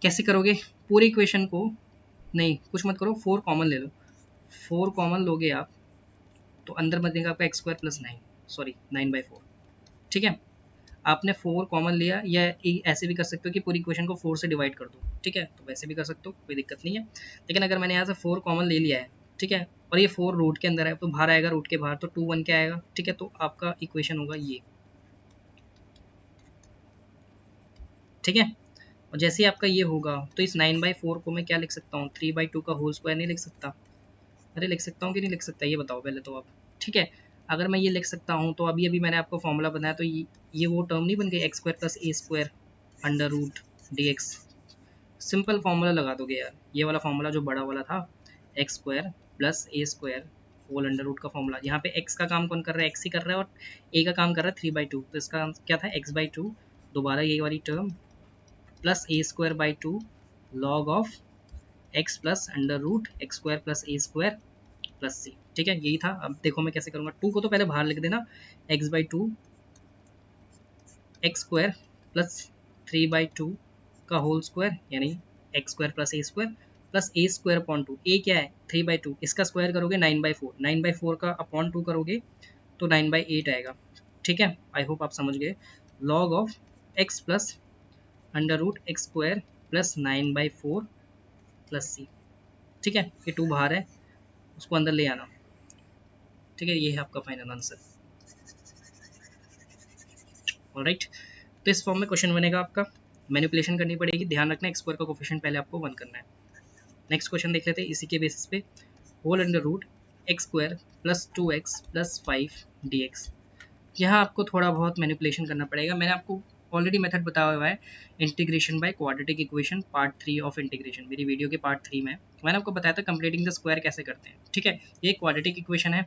कैसे करोगे, पूरी इक्वेशन को नहीं कुछ मत करो, 4 कॉमन ले लो, 4 कॉमन लोगे आप तो अंदर बचेगा आपका x² + 9, सॉरी 9/4, ठीक है। आपने 4 कॉमन लिया, या ऐसे भी कर सकते हो कि पूरी इक्वेशन को 4 से डिवाइड कर दो, ठीक है, तो वैसे भी कर सकते हो, कोई दिक्कत नहीं है। लेकिन अगर मैंने यहाँ से 4 कॉमन ले लिया है, ठीक है, और ये 4 रूट के अंदर है तो बाहर आएगा, रूट के बाहर तो 2 1 क्या आएगा, ठीक है, तो आपका इक्वेशन होगा ये, ठीक है। और जैसे ही आपका ये होगा तो इस 9/4 को मैं क्या लिख सकता हूँ, 3/2 का होल स्क्वायर नहीं लिख सकता? अरे लिख सकता हूँ कि नहीं लिख सकता, ये बताओ पहले तो आप, ठीक है। अगर मैं ये लिख सकता हूँ तो अभी अभी मैंने आपको फॉर्मूला बनाया, तो ये वो टर्म नहीं बन गई, x² + a² √dx, simple formula लगा दोगे यार, ये वाला फॉर्मूला जो बड़ा वाला था, x² + a² whole under root का फॉर्मूला। यहाँ पे x का काम कौन कर रहा है, x ही कर रहा है, और a का काम कर रहा है 3/2, तो इसका क्या था x/2, दोबारा ये वाली term plus a²/2 log of x plus under root x² + a² + c, ठीक है, यही था। अब देखो मैं कैसे करूँगा, 2 को तो पहले बाहर लिख देना, x/2 x² + 3/2 का होल स्क्वायर, यानी x² + a² + a²/2, a क्या है 3/2, इसका स्क्वायर करोगे 9/4, 9/4 का अपॉन 2 करोगे तो 9/8 आएगा, ठीक है। आई होप आप समझ गए, log of x plus under root x² + 9/4 + c, ठीक है। ये 2 बाहर है, उसको अंदर ले आना, ठीक है, ये है आपका फाइनल आंसर। ऑलराइट, तो इस फॉर्म में क्वेश्चन बनेगा आपका, मैनिपुलेशन करनी पड़ेगी, ध्यान रखना एक्स स्क्वायर का कोफिशिएंट पहले आपको 1 करना है। नेक्स्ट क्वेश्चन देख लेते हैं इसी के बेसिस पे, whole under root x² + 2x + 5 dx। यहाँ आपको थोड़ा बहुत मैनिपुलेशन करना पड़ेगा, मैंने आपको ऑलरेडी मेथड बताया हुआ है, integration by quadratic equation part 3 of integration, मेरी वीडियो के पार्ट 3 में मैंने आपको बताया था कंप्लीटिंग द स्क्वायर कैसे करते हैं, ठीक है। ये क्वाड्रेटिक इक्वेशन है,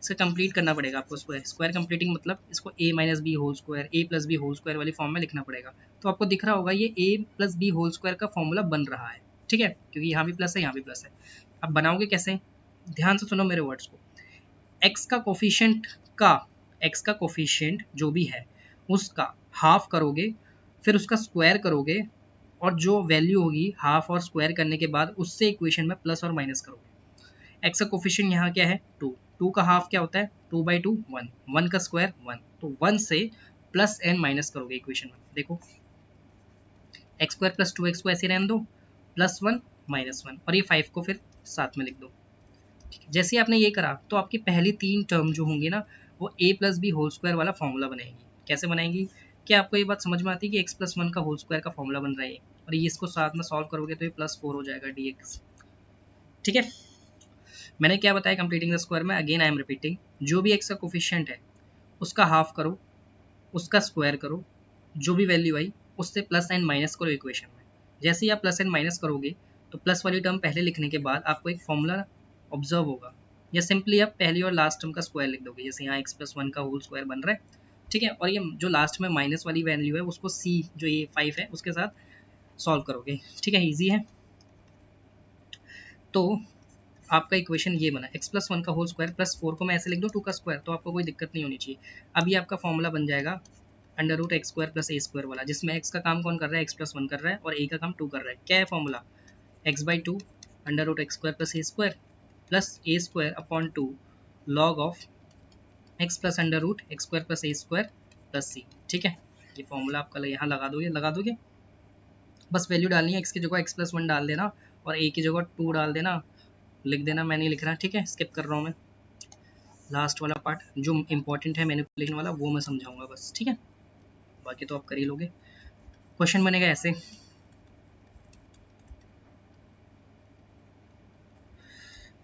इसे कंप्लीट करना पड़ेगा आपको, स्क्वायर कंप्लीटिंग मतलब इसको a - b whole square, a + b whole square वाली फॉर्म में लिखना पड़ेगा। तो आपको दिख रहा होगा ये a + b होल स्क्वायर का फॉर्मूला बन रहा है, ठीक है, क्योंकि यहाँ भी प्लस है यहाँ भी प्लस है। अब बनाओगे कैसे, ध्यान से सुनो मेरे वर्ड्स को, x का कोफिशिएंट का, x का कोफिशिएंट जो भी है उसका हाफ करोगे, फिर उसका स्क्वायर करोगे, और जो वैल्यू होगी हाफ और स्क्वायर करने के बाद उससे इक्वेशन में प्लस और माइनस करोगे। x का कोफिशिएंट यहाँ क्या है 2, 2 का हाफ क्या होता है 2/2 1, 1 का स्क्वायर 1, तो 1 से प्लस एंड माइनस करोगे इक्वेशन में, देखो x² + 2x को ऐसे रहने दो, +1 -1, और ये 5 को फिर साथ में लिख दो। जैसे आपने ये करा तो आपकी पहली 3 टर्म जो होंगी ना वो a + b होल स्क्वायर वाला फॉर्मूला बनाएंगी। कैसे बनाएंगी, क्या आपको ये बात समझ में आती है कि x + 1 का होल स्क्वायर का फॉर्मूला बन रहा है, और ये इसको साथ में सॉल्व करोगे तो ये +4 हो जाएगा dx, ठीक है। मैंने क्या बताया कंप्लीटिंग द स्क्वायर में, अगेन आई एम रिपीटिंग, जो भी x का कोफिशिएंट है उसका हाफ करो, उसका स्क्वायर करो, जो भी वैल्यू आई उससे प्लस एंड माइनस करो इक्वेशन में। जैसे ही आप प्लस एंड माइनस करोगे तो प्लस वाली टर्म पहले लिखने के बाद आपको एक फॉर्मूला ऑब्जर्व होगा, या सिंपली आप पहली और लास्ट टर्म का स्क्वायर लिख दोगे, जैसे यहाँ x + 1 का होल स्क्वायर बन रहा है, ठीक है, और ये जो लास्ट में माइनस वाली वैल्यू है उसको c जो ये 5 है उसके साथ सॉल्व करोगे, ठीक है, ईजी है। तो आपका इक्वेशन ये बना x + 1 का होल स्क्वायर +4 को मैं ऐसे लिख दूँ 2 का स्क्वायर, तो आपको कोई दिक्कत नहीं होनी चाहिए। अब ये आपका फॉर्मूला बन जाएगा अंडर रूट x² + a² वाला, जिसमें x का काम कौन कर रहा है x + 1 कर रहा है और a का काम 2 कर रहा है। क्या है formula, x/2 under root x² + a² upon 2 log of x plus under root x² + a² + c, ठीक है। ये फॉर्मूला आपका यहाँ लगा दोगे, बस वैल्यू डालनी है, x की जगह x + 1 डाल देना और a की जगह 2 डाल देना, लिख देना, मैं नहीं लिख रहा, ठीक है, स्किप कर रहा हूँ मैं। लास्ट वाला पार्ट जो इंपॉर्टेंट है मैनिपुलेशन वाला वो मैं समझाऊंगा बस, ठीक है, बाकी तो आप कर ही लोगे। क्वेश्चन बनेगा ऐसे,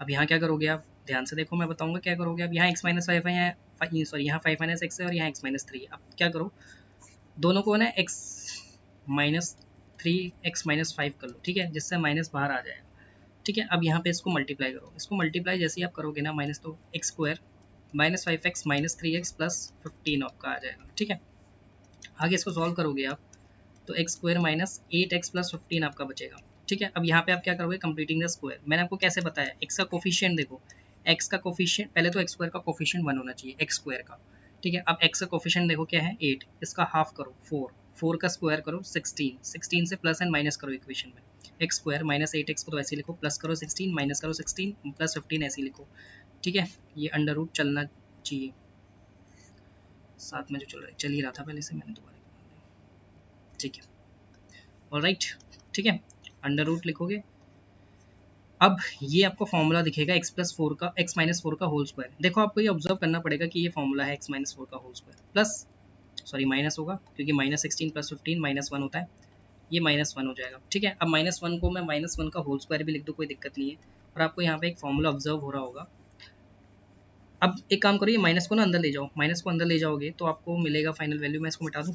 अब यहाँ क्या करोगे आप, ध्यान से देखो मैं बताऊंगा क्या करोगे। अब यहाँ x - 5 है, सॉरी यहाँ 5 - x है और यहाँ x - 3 है। अब क्या करो, दोनों को ना x - 3 x - 5 कर लो, ठीक है, जिससे माइनस बाहर आ जाएगा, ठीक है। अब यहाँ पे इसको मल्टीप्लाई करो, इसको मल्टीप्लाई जैसे ही आप करोगे ना माइनस, तो x² -5x minus 3x plus 15 आपका आ जाएगा। ठीक है, आगे इसको सॉल्व करोगे आप तो x square minus 8x plus 15 आपका बचेगा। ठीक है, अब यहाँ पे आप क्या करोगे, कंप्लीटिंग द स्क्वायर। मैंने आपको कैसे बताया, एक्स का कोफिशिएंट देखो, एक्स का कोफिशिएंट पहले तो एक्स स्क्वायर का कोफिशिएंट 1 होना चाहिए, एक्स स्क्वायर का। ठीक है, अब एक्स का कोफिशिएंट देखो क्या है 8, इसका हाफ करो 4, 4 का स्क्वायर करो 16, 16 से प्लस एंड माइनस करो इक्वेशन में, एक्स स्क्वायर माइनस 8x को तो ऐसे लिखो, प्लस करो 16, माइनस करो 16 प्लस 15 ऐसे लिखो। ठीक है, ये अंडर रूट चलना चाहिए साथ में, जो चल ही रहा था पहले से, मैंने दोबारा। ठीक है, ऑलराइट। ठीक है, अंडर रूट लिखोगे। अब ये आपको फॉर्मूला दिखेगा x प्लस 4 का, x माइनस 4 का होल स्क्वायर। देखो आपको ये ऑब्जर्व करना पड़ेगा कि ये फॉर्मूला है x माइनस 4 का whole square, plus sorry minus होगा क्योंकि माइनस 16 प्लस 15 -1 होता है, ये -1 हो जाएगा। ठीक है, अब -1 को मैं -1 का होल स्क्वायर भी लिख दूँ, कोई दिक्कत नहीं है। और आपको यहाँ पे एक फॉर्मूला ऑब्जर्व हो रहा होगा। अब एक काम करो, ये माइनस को ना अंदर ले जाओ, माइनस को अंदर ले जाओगे तो आपको मिलेगा फाइनल वैल्यू, मैं इसको मिटा दूँ।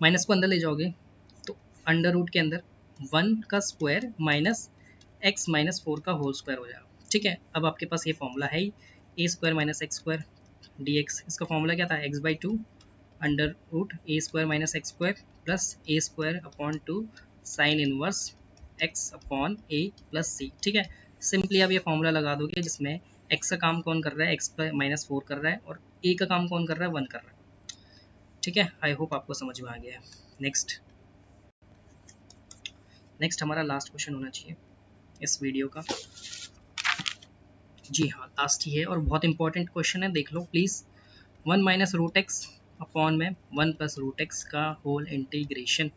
माइनस को अंदर ले जाओगे तो अंडर रूट के अंदर 1 का स्क्वायर माइनस x माइनस 4 का होल स्क्वायर हो जाएगा। ठीक है, अब आपके पास ये फॉर्मूला है ही, A square minus x square D X. इसका फॉर्मूला क्या था, x/2 under root A square minus x square plus A square upon 2 sine inverse x upon A plus सी। ठीक है, सिंपली आप ये फॉर्मूला लगा दोगे जिसमें x का काम कौन कर रहा है, x माइनस 4 कर रहा है, और a का काम कौन कर रहा है, 1 कर रहा है। ठीक है, आई होप आपको समझ में आ गया है। नेक्स्ट हमारा लास्ट क्वेश्चन होना चाहिए इस वीडियो का। जी हाँ, लास्ट ही है और बहुत इंपॉर्टेंट क्वेश्चन है, देख लो please. 1 minus root x upon में 1 प्लस रूट एक्स का होल इंटीग्रेशन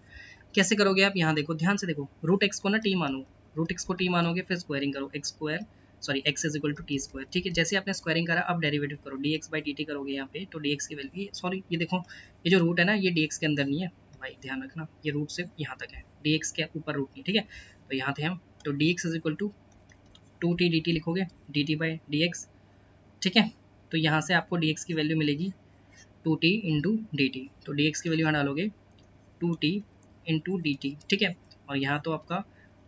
कैसे करोगे आप, यहाँ देखो, ध्यान से देखो, रूट एक्स को ना टी मानो, रूट एक्स को टी मानोगे, फिर स्क्वायरिंग करो, x square sorry x is equal to t square. ठीक है, जैसे आपने स्क्वायरिंग करा अब डेरिवेटिव करो, d x by d t करोगे यहाँ पे, तो डी एक्स की वैल्यू, सॉरी ये देखो, ये जो रूट है ना ये डी एक्स के अंदर नहीं है भाई, ध्यान रखना, ये रूट से यहाँ तक है, डी एक्स के ऊपर रूट नहीं। ठीक है, तो यहाँ थे हम, तो d x is equal to 2t dt लिखोगे, dt बाई डी एक्स। ठीक है, तो यहाँ से आपको dx की वैल्यू मिलेगी 2t इंटू डी टी, तो dx की वैल्यू यहाँ डालोगे 2t इंटू डी टी। ठीक है, और यहाँ तो आपका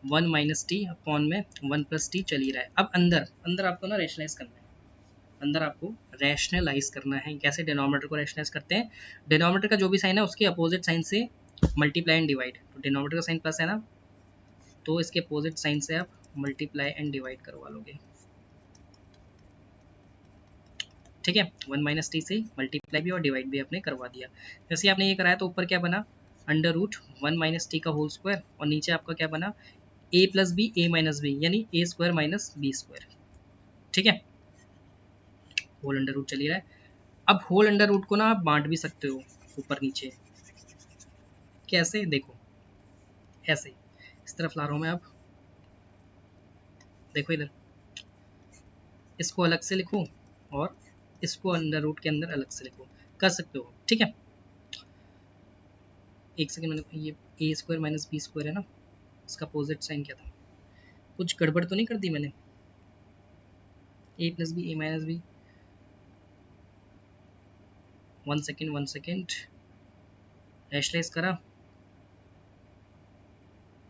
1 माइनस टी अपॉन में 1 प्लस टी चल ही रहा है। अब अंदर आपको ना रैशनलाइज करना है, अंदर आपको रैशनलाइज करना है। कैसे डिनोमिनेटर को रैशनलाइज करते हैं, डिनोमिनेटर का जो भी साइन है उसके अपोजिट साइन से मल्टीप्लाई एंड डिवाइड, तो डिनोमिनेटर का साइन प्लस है ना, तो इसके अपोजिट साइन से आप मल्टीप्लाई एंड डिवाइड करवा लोगे। ठीक है, 1 माइनस टी से मल्टीप्लाई भी और डिवाइड भी आपने करवा दिया। जैसे आपने ये कराया तो ऊपर क्या बना, अंडर रूट 1 माइनस टी का होल स्क्वायर, और नीचे आपका क्या बना, ए प्लस बी ए माइनस बी, यानी ए स्क्वायर माइनस बी स्क्वायर। ठीक है, होल अंडर रूट चलिए रहा है। अब होल अंडर रूट को ना आप बांट भी सकते हो ऊपर नीचे, कैसे देखो, ऐसे इस तरफ ला रहा हूँ मैं। अब देखो इधर, इसको अलग से लिखो और इसको अंडर रूट के अंदर अलग से लिखो, कर सकते हो। ठीक है, एक सेकंड, मैंने ये ए स्क्वायर माइनस बी स्क्वायर है ना, इसका अपोजिट साइन क्या था, कुछ गड़बड़ तो नहीं कर दी मैंने, ए प्लस बी ए माइनस बी, 1 सेकेंड रैशनलाइज करा,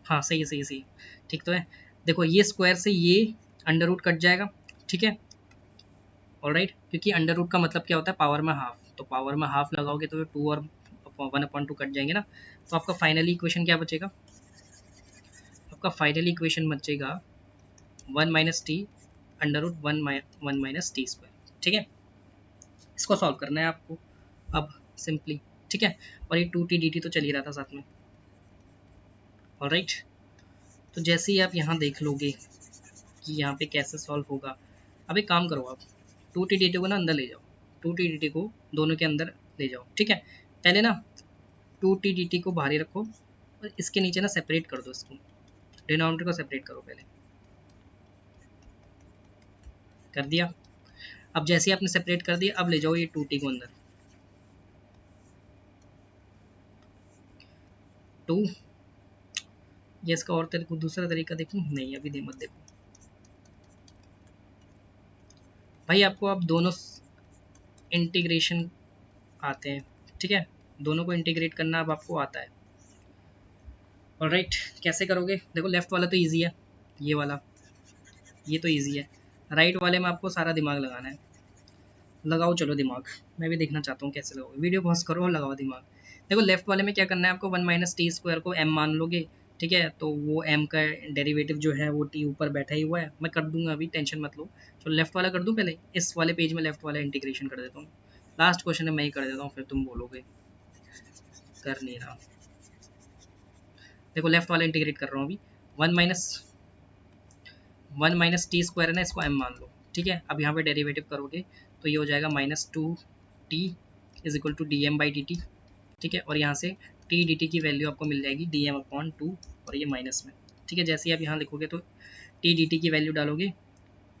हाँ सही है सही है सही है, ठीक तो है। देखो ये स्क्वायर से ये अंडर रूट कट जाएगा। ठीक है, ऑलराइट, क्योंकि अंडर रूट का मतलब क्या होता है, पावर में हाफ, तो पावर में हाफ लगाओगे तो 2 और 1/2 कट जाएंगे ना, तो आपका फाइनली इक्वेशन क्या बचेगा, आपका फाइनली इक्वेशन बचेगा 1 minus t under root 1 minus t square. ठीक है, इसको सॉल्व करना है आपको अब सिंपली। ठीक है, और ये 2t dt तो चल ही रहा था साथ में। ऑलराइट, तो जैसे ही आप यहाँ देख लोगे कि यहाँ पे कैसे सॉल्व होगा, अब एक काम करो, आप 2t dt को ना अंदर ले जाओ, 2t dt को दोनों के अंदर ले जाओ। ठीक है, पहले ना 2t dt को बाहर ही रखो और इसके नीचे ना सेपरेट कर दो, इसको डिनोमिनेटर को सेपरेट करो, पहले कर दिया। अब जैसे ही आपने सेपरेट कर दिया, अब ले जाओ ये 2t को अंदर, 2, ये इसका और दूसरा तरीका देखूं, नहीं अभी दे मत देखो भाई, आपको अब दोनों इंटीग्रेशन आते हैं। ठीक है, दोनों को इंटीग्रेट करना अब आपको आता है। ऑलराइट, कैसे करोगे? देखो लेफ्ट वाला तो ईजी है, ये वाला, ये तो ईजी है। राइट वाले में आपको सारा दिमाग लगाना है। लगाओ चलो दिमाग, मैं भी देखना चाहता हूँ कैसे लगाओ। वीडियो पॉज करो और लगाओ दिमाग। देखो लेफ्ट वाले में क्या करना है आपको, 1 माइनस टी स्क्वायर को m मान लोगे, ठीक है? तो वो m का डेरिवेटिव जो है वो t ऊपर बैठा ही हुआ है, मैं कर दूंगा अभी, टेंशन मत लो। चलो लेफ्ट वाला कर दूं पहले, इस वाले पेज में लेफ्ट वाला इंटीग्रेशन कर देता हूँ। लास्ट क्वेश्चन है, मैं ही कर देता हूँ, फिर तुम बोलोगे कर नहीं रहा। देखो लेफ्ट वाला इंटीग्रेट कर रहा हूँ अभी। 1 माइनस टी स्क्वायर है ना, इसको m मान लो, ठीक है? अब यहाँ पे डेरिवेटिव करोगे तो ये हो जाएगा -2t is equal to d m by d t, ठीक है? और यहाँ से टी डी टी की वैल्यू आपको मिल जाएगी dm/2, और ये माइनस में, ठीक है? जैसे ही आप यहाँ लिखोगे तो टी डी टी की वैल्यू डालोगे,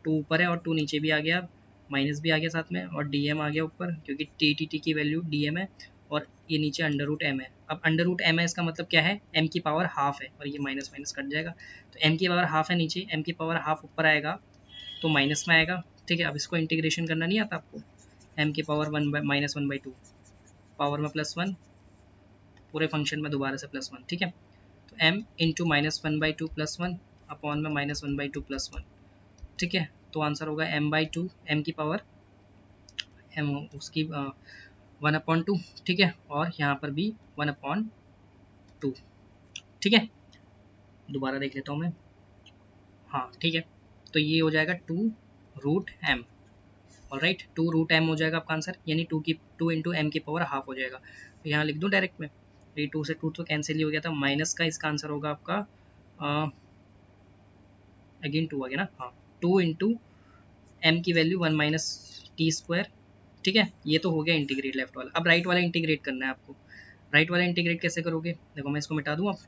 2 ऊपर है और 2 नीचे भी आ गया, माइनस भी आ गया साथ में, और डी एम आ गया ऊपर क्योंकि टी टी टी की वैल्यू डी एम है, और ये नीचे अंडर रूट एम है। अब अंडर रूट एम है, इसका मतलब क्या है, एम की पावर हाफ है, और ये माइनस माइनस कट जाएगा। तो एम की पावर हाफ है नीचे, एम की पावर हाफ ऊपर आएगा तो माइनस में आएगा, ठीक है? अब इसको इंटीग्रेशन करना नहीं आता आपको, एम की पावर -1/2 पावर में +1, पूरे फंक्शन में दोबारा से +1, ठीक है? तो m इंटू -1/2 +1 अपॉन में -1/2 +1, ठीक है? तो आंसर होगा m/2, m की पावर m उसकी 1/2, ठीक है? और यहाँ पर भी 1/2, ठीक है? दोबारा देख लेता हूँ मैं, हाँ ठीक है। तो ये हो जाएगा 2√m, ऑलराइट, 2√m हो जाएगा आपका आंसर, यानी 2 इंटू एम की पावर हाफ हो जाएगा। तो यहाँ लिख दूँ डायरेक्ट में, ये 2 से 2 तो कैंसिल ही हो गया था, माइनस का इसका आंसर होगा आपका अगेन 2 आ गया ना, हाँ, 2 इंटू एम की वैल्यू 1 माइनस टी स्क्वायर, ठीक है? ये तो हो गया इंटीग्रेट लेफ्ट वाला। अब राइट वाला इंटीग्रेट करना है आपको। राइट वाला इंटीग्रेट कैसे करोगे? देखो मैं इसको मिटा दूँ। आप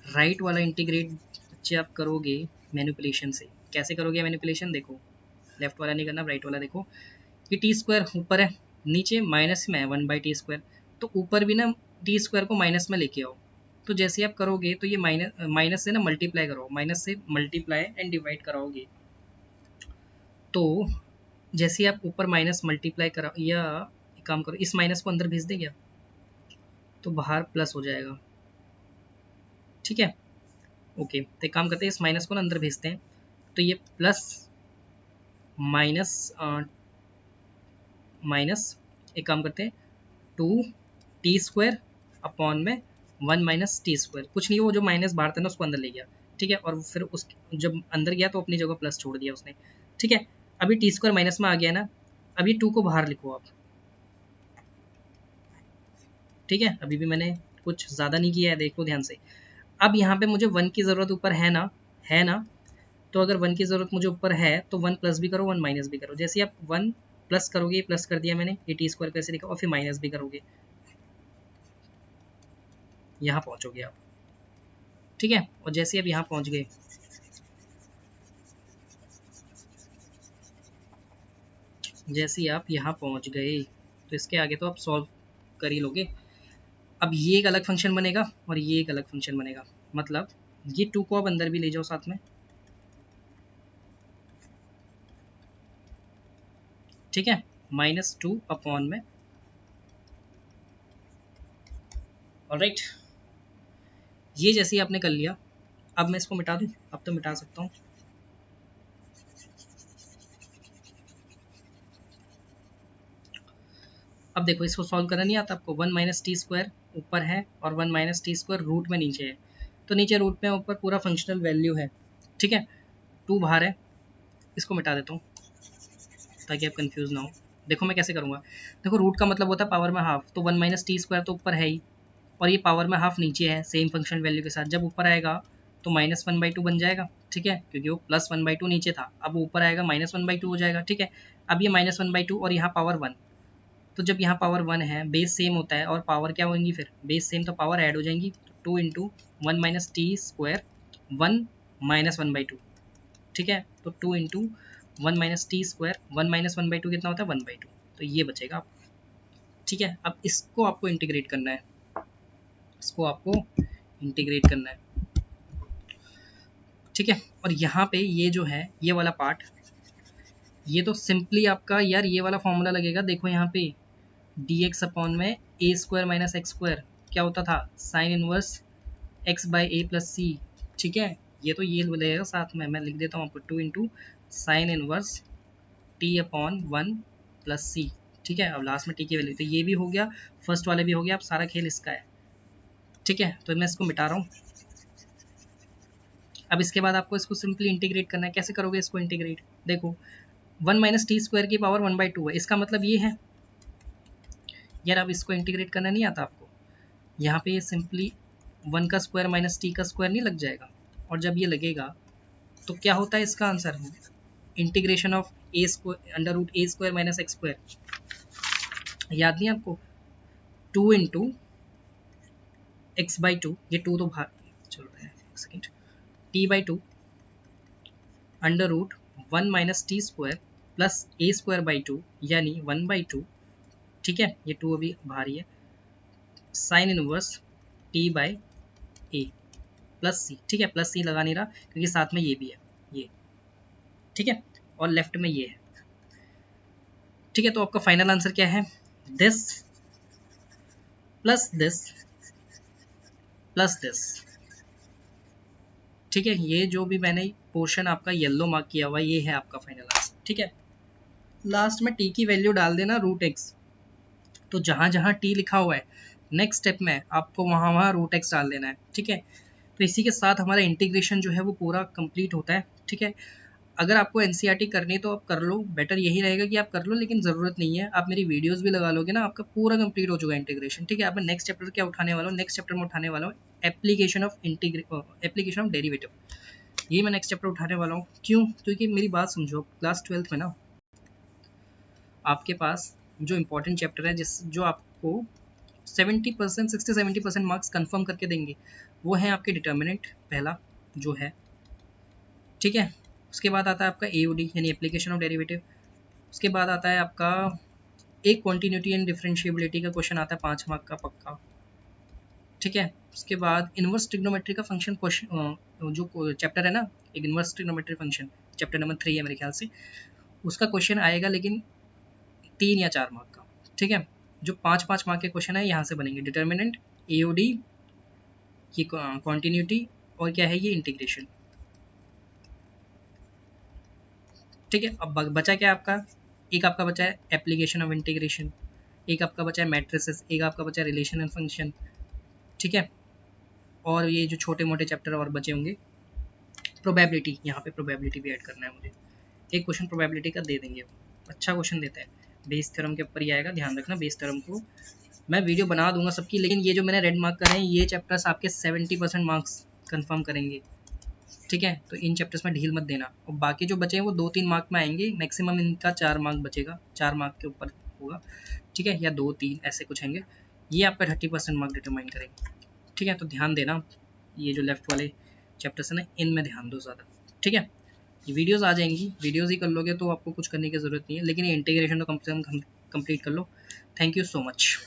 राइट वाला इंटीग्रेट बच्चे आप करोगे मैनिपुलेशन से। कैसे करोगे मैनिपुलेशन? देखो लेफ्ट वाला नहीं करना, राइट वाला देखो कि टी स्क्वायर ऊपर है, नीचे माइनस में है 1/t स्क्वायर, तो ऊपर भी ना टी स्क्वायर को माइनस में लेके आओ। तो जैसे आप करोगे तो ये माइनस से ना मल्टीप्लाई करो, माइनस से मल्टीप्लाई एंड डिवाइड कराओगे, तो जैसे आप ऊपर माइनस मल्टीप्लाई करा, या एक काम करो, इस माइनस को अंदर भेज दे क्या, तो बाहर प्लस हो जाएगा, ठीक है? ओके, तो एक काम करते हैं, इस माइनस को ना अंदर भेजते हैं, तो ये प्लस माइनस माइनस, एक काम करते हैं, 2t स्क्वायर अपॉन में 1 माइनस टी स्क्वायर, कुछ नहीं, वो जो माइनस बाहर था ना उसको अंदर ले गया, ठीक है? और फिर उस जब अंदर गया तो अपनी जगह प्लस छोड़ दिया उसने, ठीक है? अभी टी स्क्वायर माइनस में आ गया ना, अभी 2 को बाहर लिखो आप, ठीक है? अभी भी मैंने कुछ ज़्यादा नहीं किया है, देखो ध्यान से। अब यहाँ पे मुझे 1 की ज़रूरत ऊपर है ना, है ना? तो अगर 1 की ज़रूरत मुझे ऊपर है तो 1 प्लस भी करो, 1 माइनस भी करो। जैसे आप 1 प्लस करोगे, प्लस कर दिया मैंने, ये टी स्क्वायर कैसे लिखा, और फिर माइनस भी करोगे, यहाँ पहुँचोगे आप, ठीक है? और जैसे अब यहाँ पहुँच गए, जैसे ही आप यहाँ पहुँच गए तो इसके आगे तो आप सॉल्व कर ही लोगे। अब ये एक अलग फंक्शन बनेगा और ये एक अलग फंक्शन बनेगा, मतलब ये 2 को आप अंदर भी ले जाओ साथ में, ठीक है? -2 अपॉन में, ऑलराइट, ये जैसे ही आपने कर लिया, अब मैं इसको मिटा दूँ, अब तो मिटा सकता हूँ। अब देखो इसको सॉल्व करना नहीं आता आपको, 1 माइनस टी स्क्वायर ऊपर है और 1 माइनस टी स्क्वायर रूट में नीचे है, तो नीचे रूट में, ऊपर पूरा फंक्शनल वैल्यू है, ठीक है? 2 बाहर है, इसको मिटा देता हूँ ताकि आप कंफ्यूज ना हो। देखो मैं कैसे करूँगा, देखो रूट का मतलब होता है पावर में हाफ, तो 1 माइनस टी स्क्वायर तो ऊपर है ही, और ये पावर में हाफ नीचे है सेम फंक्शन वैल्यू के साथ, जब ऊपर आएगा तो -1/2 बन जाएगा, ठीक है? क्योंकि वो +1/2 नीचे था, अब ऊपर आएगा -1/2 हो जाएगा, ठीक है? अब ये -1/2 और यहाँ पावर 1, तो जब यहाँ पावर 1 है, बेस सेम होता है, और पावर क्या होंगी फिर, बेस सेम तो पावर ऐड हो जाएंगी, तो 2 इंटू 1 माइनस टी स्क्वायर 1 -1/2, ठीक है? तो 2 इंटू 1 माइनस टी स्क्वायर 1 -1/2 कितना होता है, 1/2, तो ये बचेगा आप, ठीक है? अब इसको आपको इंटीग्रेट करना है, इसको आपको इंटीग्रेट करना है, ठीक है? और यहाँ पे ये जो है, ये वाला पार्ट, ये तो सिंपली आपका यार ये वाला फॉर्मूला लगेगा, देखो यहाँ पे डी एक्स अपॉन में a square minus x square, क्या होता था, sine inverse x by A plus सी, ठीक है, ये तो ये बोलेगा साथ में, मैं लिख देता हूँ आपको 2 into sine inverse t upon 1 plus सी, ठीक है। अब लास्ट में टी की वैल्यू, तो ये भी हो गया, फर्स्ट वाले भी हो गया, अब सारा खेल इसका है, ठीक है। तो मैं इसको मिटा रहा हूँ। अब इसके बाद आपको इसको सिंपली इंटीग्रेट करना है। कैसे करोगे इसको इंटीग्रेट, देखो 1 माइनस टी स्क्वायर की पावर 1/2 है, इसका मतलब ये है यार, अब इसको इंटीग्रेट करना नहीं आता आपको, यहाँ पे ये सिंपली 1 का स्क्वायर माइनस टी का स्क्वायर नहीं लग जाएगा, और जब ये लगेगा तो क्या होता है इसका answer, integration of a square under root A square minus x square, याद नहीं आपको, 2 इंटू एक्स बाई 2, ये 2 तो बाहर चल रहा है, एक second, t by 2 under root 1 minus t square plus A square by 2 यानी 1/2, ठीक है, ये 2 अभी बाहर ही है, sine inverse t by A plus सी, ठीक है, प्लस सी लगा नहीं रहा क्योंकि साथ में ये भी है, ये ठीक है, और लेफ्ट में ये है, ठीक है। तो आपका फाइनल आंसर क्या है, this plus this plus this, ठीक है। ये जो भी मैंने पोर्शन आपका येलो मार्क किया हुआ, ये है आपका फाइनल आंसर, ठीक है। लास्ट में टी की वैल्यू डाल देना रूट एक्स, तो जहां जहां टी लिखा हुआ है नेक्स्ट स्टेप में आपको वहां वहां रूट एक्स डाल देना है, ठीक है। तो इसी के साथ हमारा इंटीग्रेशन जो है वो पूरा कंप्लीट होता है, ठीक है। अगर आपको एनसीईआरटी करनी है तो आप कर लो, बेटर यही रहेगा कि आप कर लो, लेकिन ज़रूरत नहीं है, आप मेरी वीडियोस भी लगा लोगे ना, आपका पूरा कंप्लीट हो चुका है इंटीग्रेशन, ठीक है। आप नेक्स्ट चैप्टर क्या उठाने वाला हूँ, नेक्स्ट चैप्टर में उठाने वाला हूँ एप्लीकेशन ऑफ डेरिवेटिव, ये मैं नेक्स्ट चैप्टर उठाने वाला हूँ। क्यों, क्योंकि मेरी बात समझो, क्लास 12th में ना आपके पास जो इंपॉर्टेंट चैप्टर है जो आपको 70% 60-70% मार्क्स कंफर्म करके देंगे, वो है आपके डिटर्मिनेंट पहला जो है, ठीक है। उसके बाद आता है आपका एओडी यानी एप्लीकेशन ऑफ डेरिवेटिव, उसके बाद आता है आपका एक कॉन्टिन्यूटी एंड डिफरेंशिएबिलिटी का क्वेश्चन आता है 5 मार्क का पक्का, ठीक है। उसके बाद इनवर्स ट्रिग्नोमेट्री का फंक्शन क्वेश्चन, जो चैप्टर है ना एक inverse trigonometry function, chapter number 3 है मेरे ख्याल से, उसका क्वेश्चन आएगा, लेकिन 3 या 4 मार्क का, ठीक है। जो 5-5 मार्क के क्वेश्चन है यहाँ से बनेंगे, डिटर्मिनेंट, एओडी, ये कॉन्टिन्यूटी, और क्या है ये इंटीग्रेशन, ठीक है। अब बचा क्या आपका, एक आपका बचा है एप्लीकेशन ऑफ इंटीग्रेशन, एक आपका बचा है मैट्रिसेस, एक आपका बचा है रिलेशन एंड फंक्शन, ठीक है। और ये जो छोटे मोटे चैप्टर और बचे होंगे, प्रोबेबिलिटी, यहाँ पे प्रोबेबिलिटी भी ऐड करना है मुझे, एक क्वेश्चन प्रोबेबिलिटी का दे देंगे, अच्छा क्वेश्चन देते हैं, बेस थ्योरम के ऊपर ही आएगा, ध्यान रखना। बेस थ्योरम को मैं वीडियो बना दूंगा सबकी, लेकिन ये जो मैंने रेड मार्क करे हैं ये चैप्टर्स आपके 70% मार्क्स कन्फर्म करेंगे, ठीक है। तो इन चैप्टर्स में ढील मत देना, और बाकी जो बचे हैं वो 2-3 मार्क में आएंगे, मैक्सिमम इनका 4 मार्क बचेगा, 4 मार्क के ऊपर होगा, ठीक है, या 2-3 ऐसे कुछ होंगे, ये आपका 30% मार्क डिटरमाइन करेंगे, ठीक है। तो ध्यान देना, ये जो लेफ्ट वाले चैप्टर्स हैं ना इनमें ध्यान दो ज़्यादा, ठीक है। ये वीडियोज़ आ जाएंगी, वीडियोज़ ही कर लोगे तो आपको कुछ करने की ज़रूरत नहीं है, लेकिन ये इंटीग्रेशन तो कम से कम कंप्लीट कर लो। Thank you so much.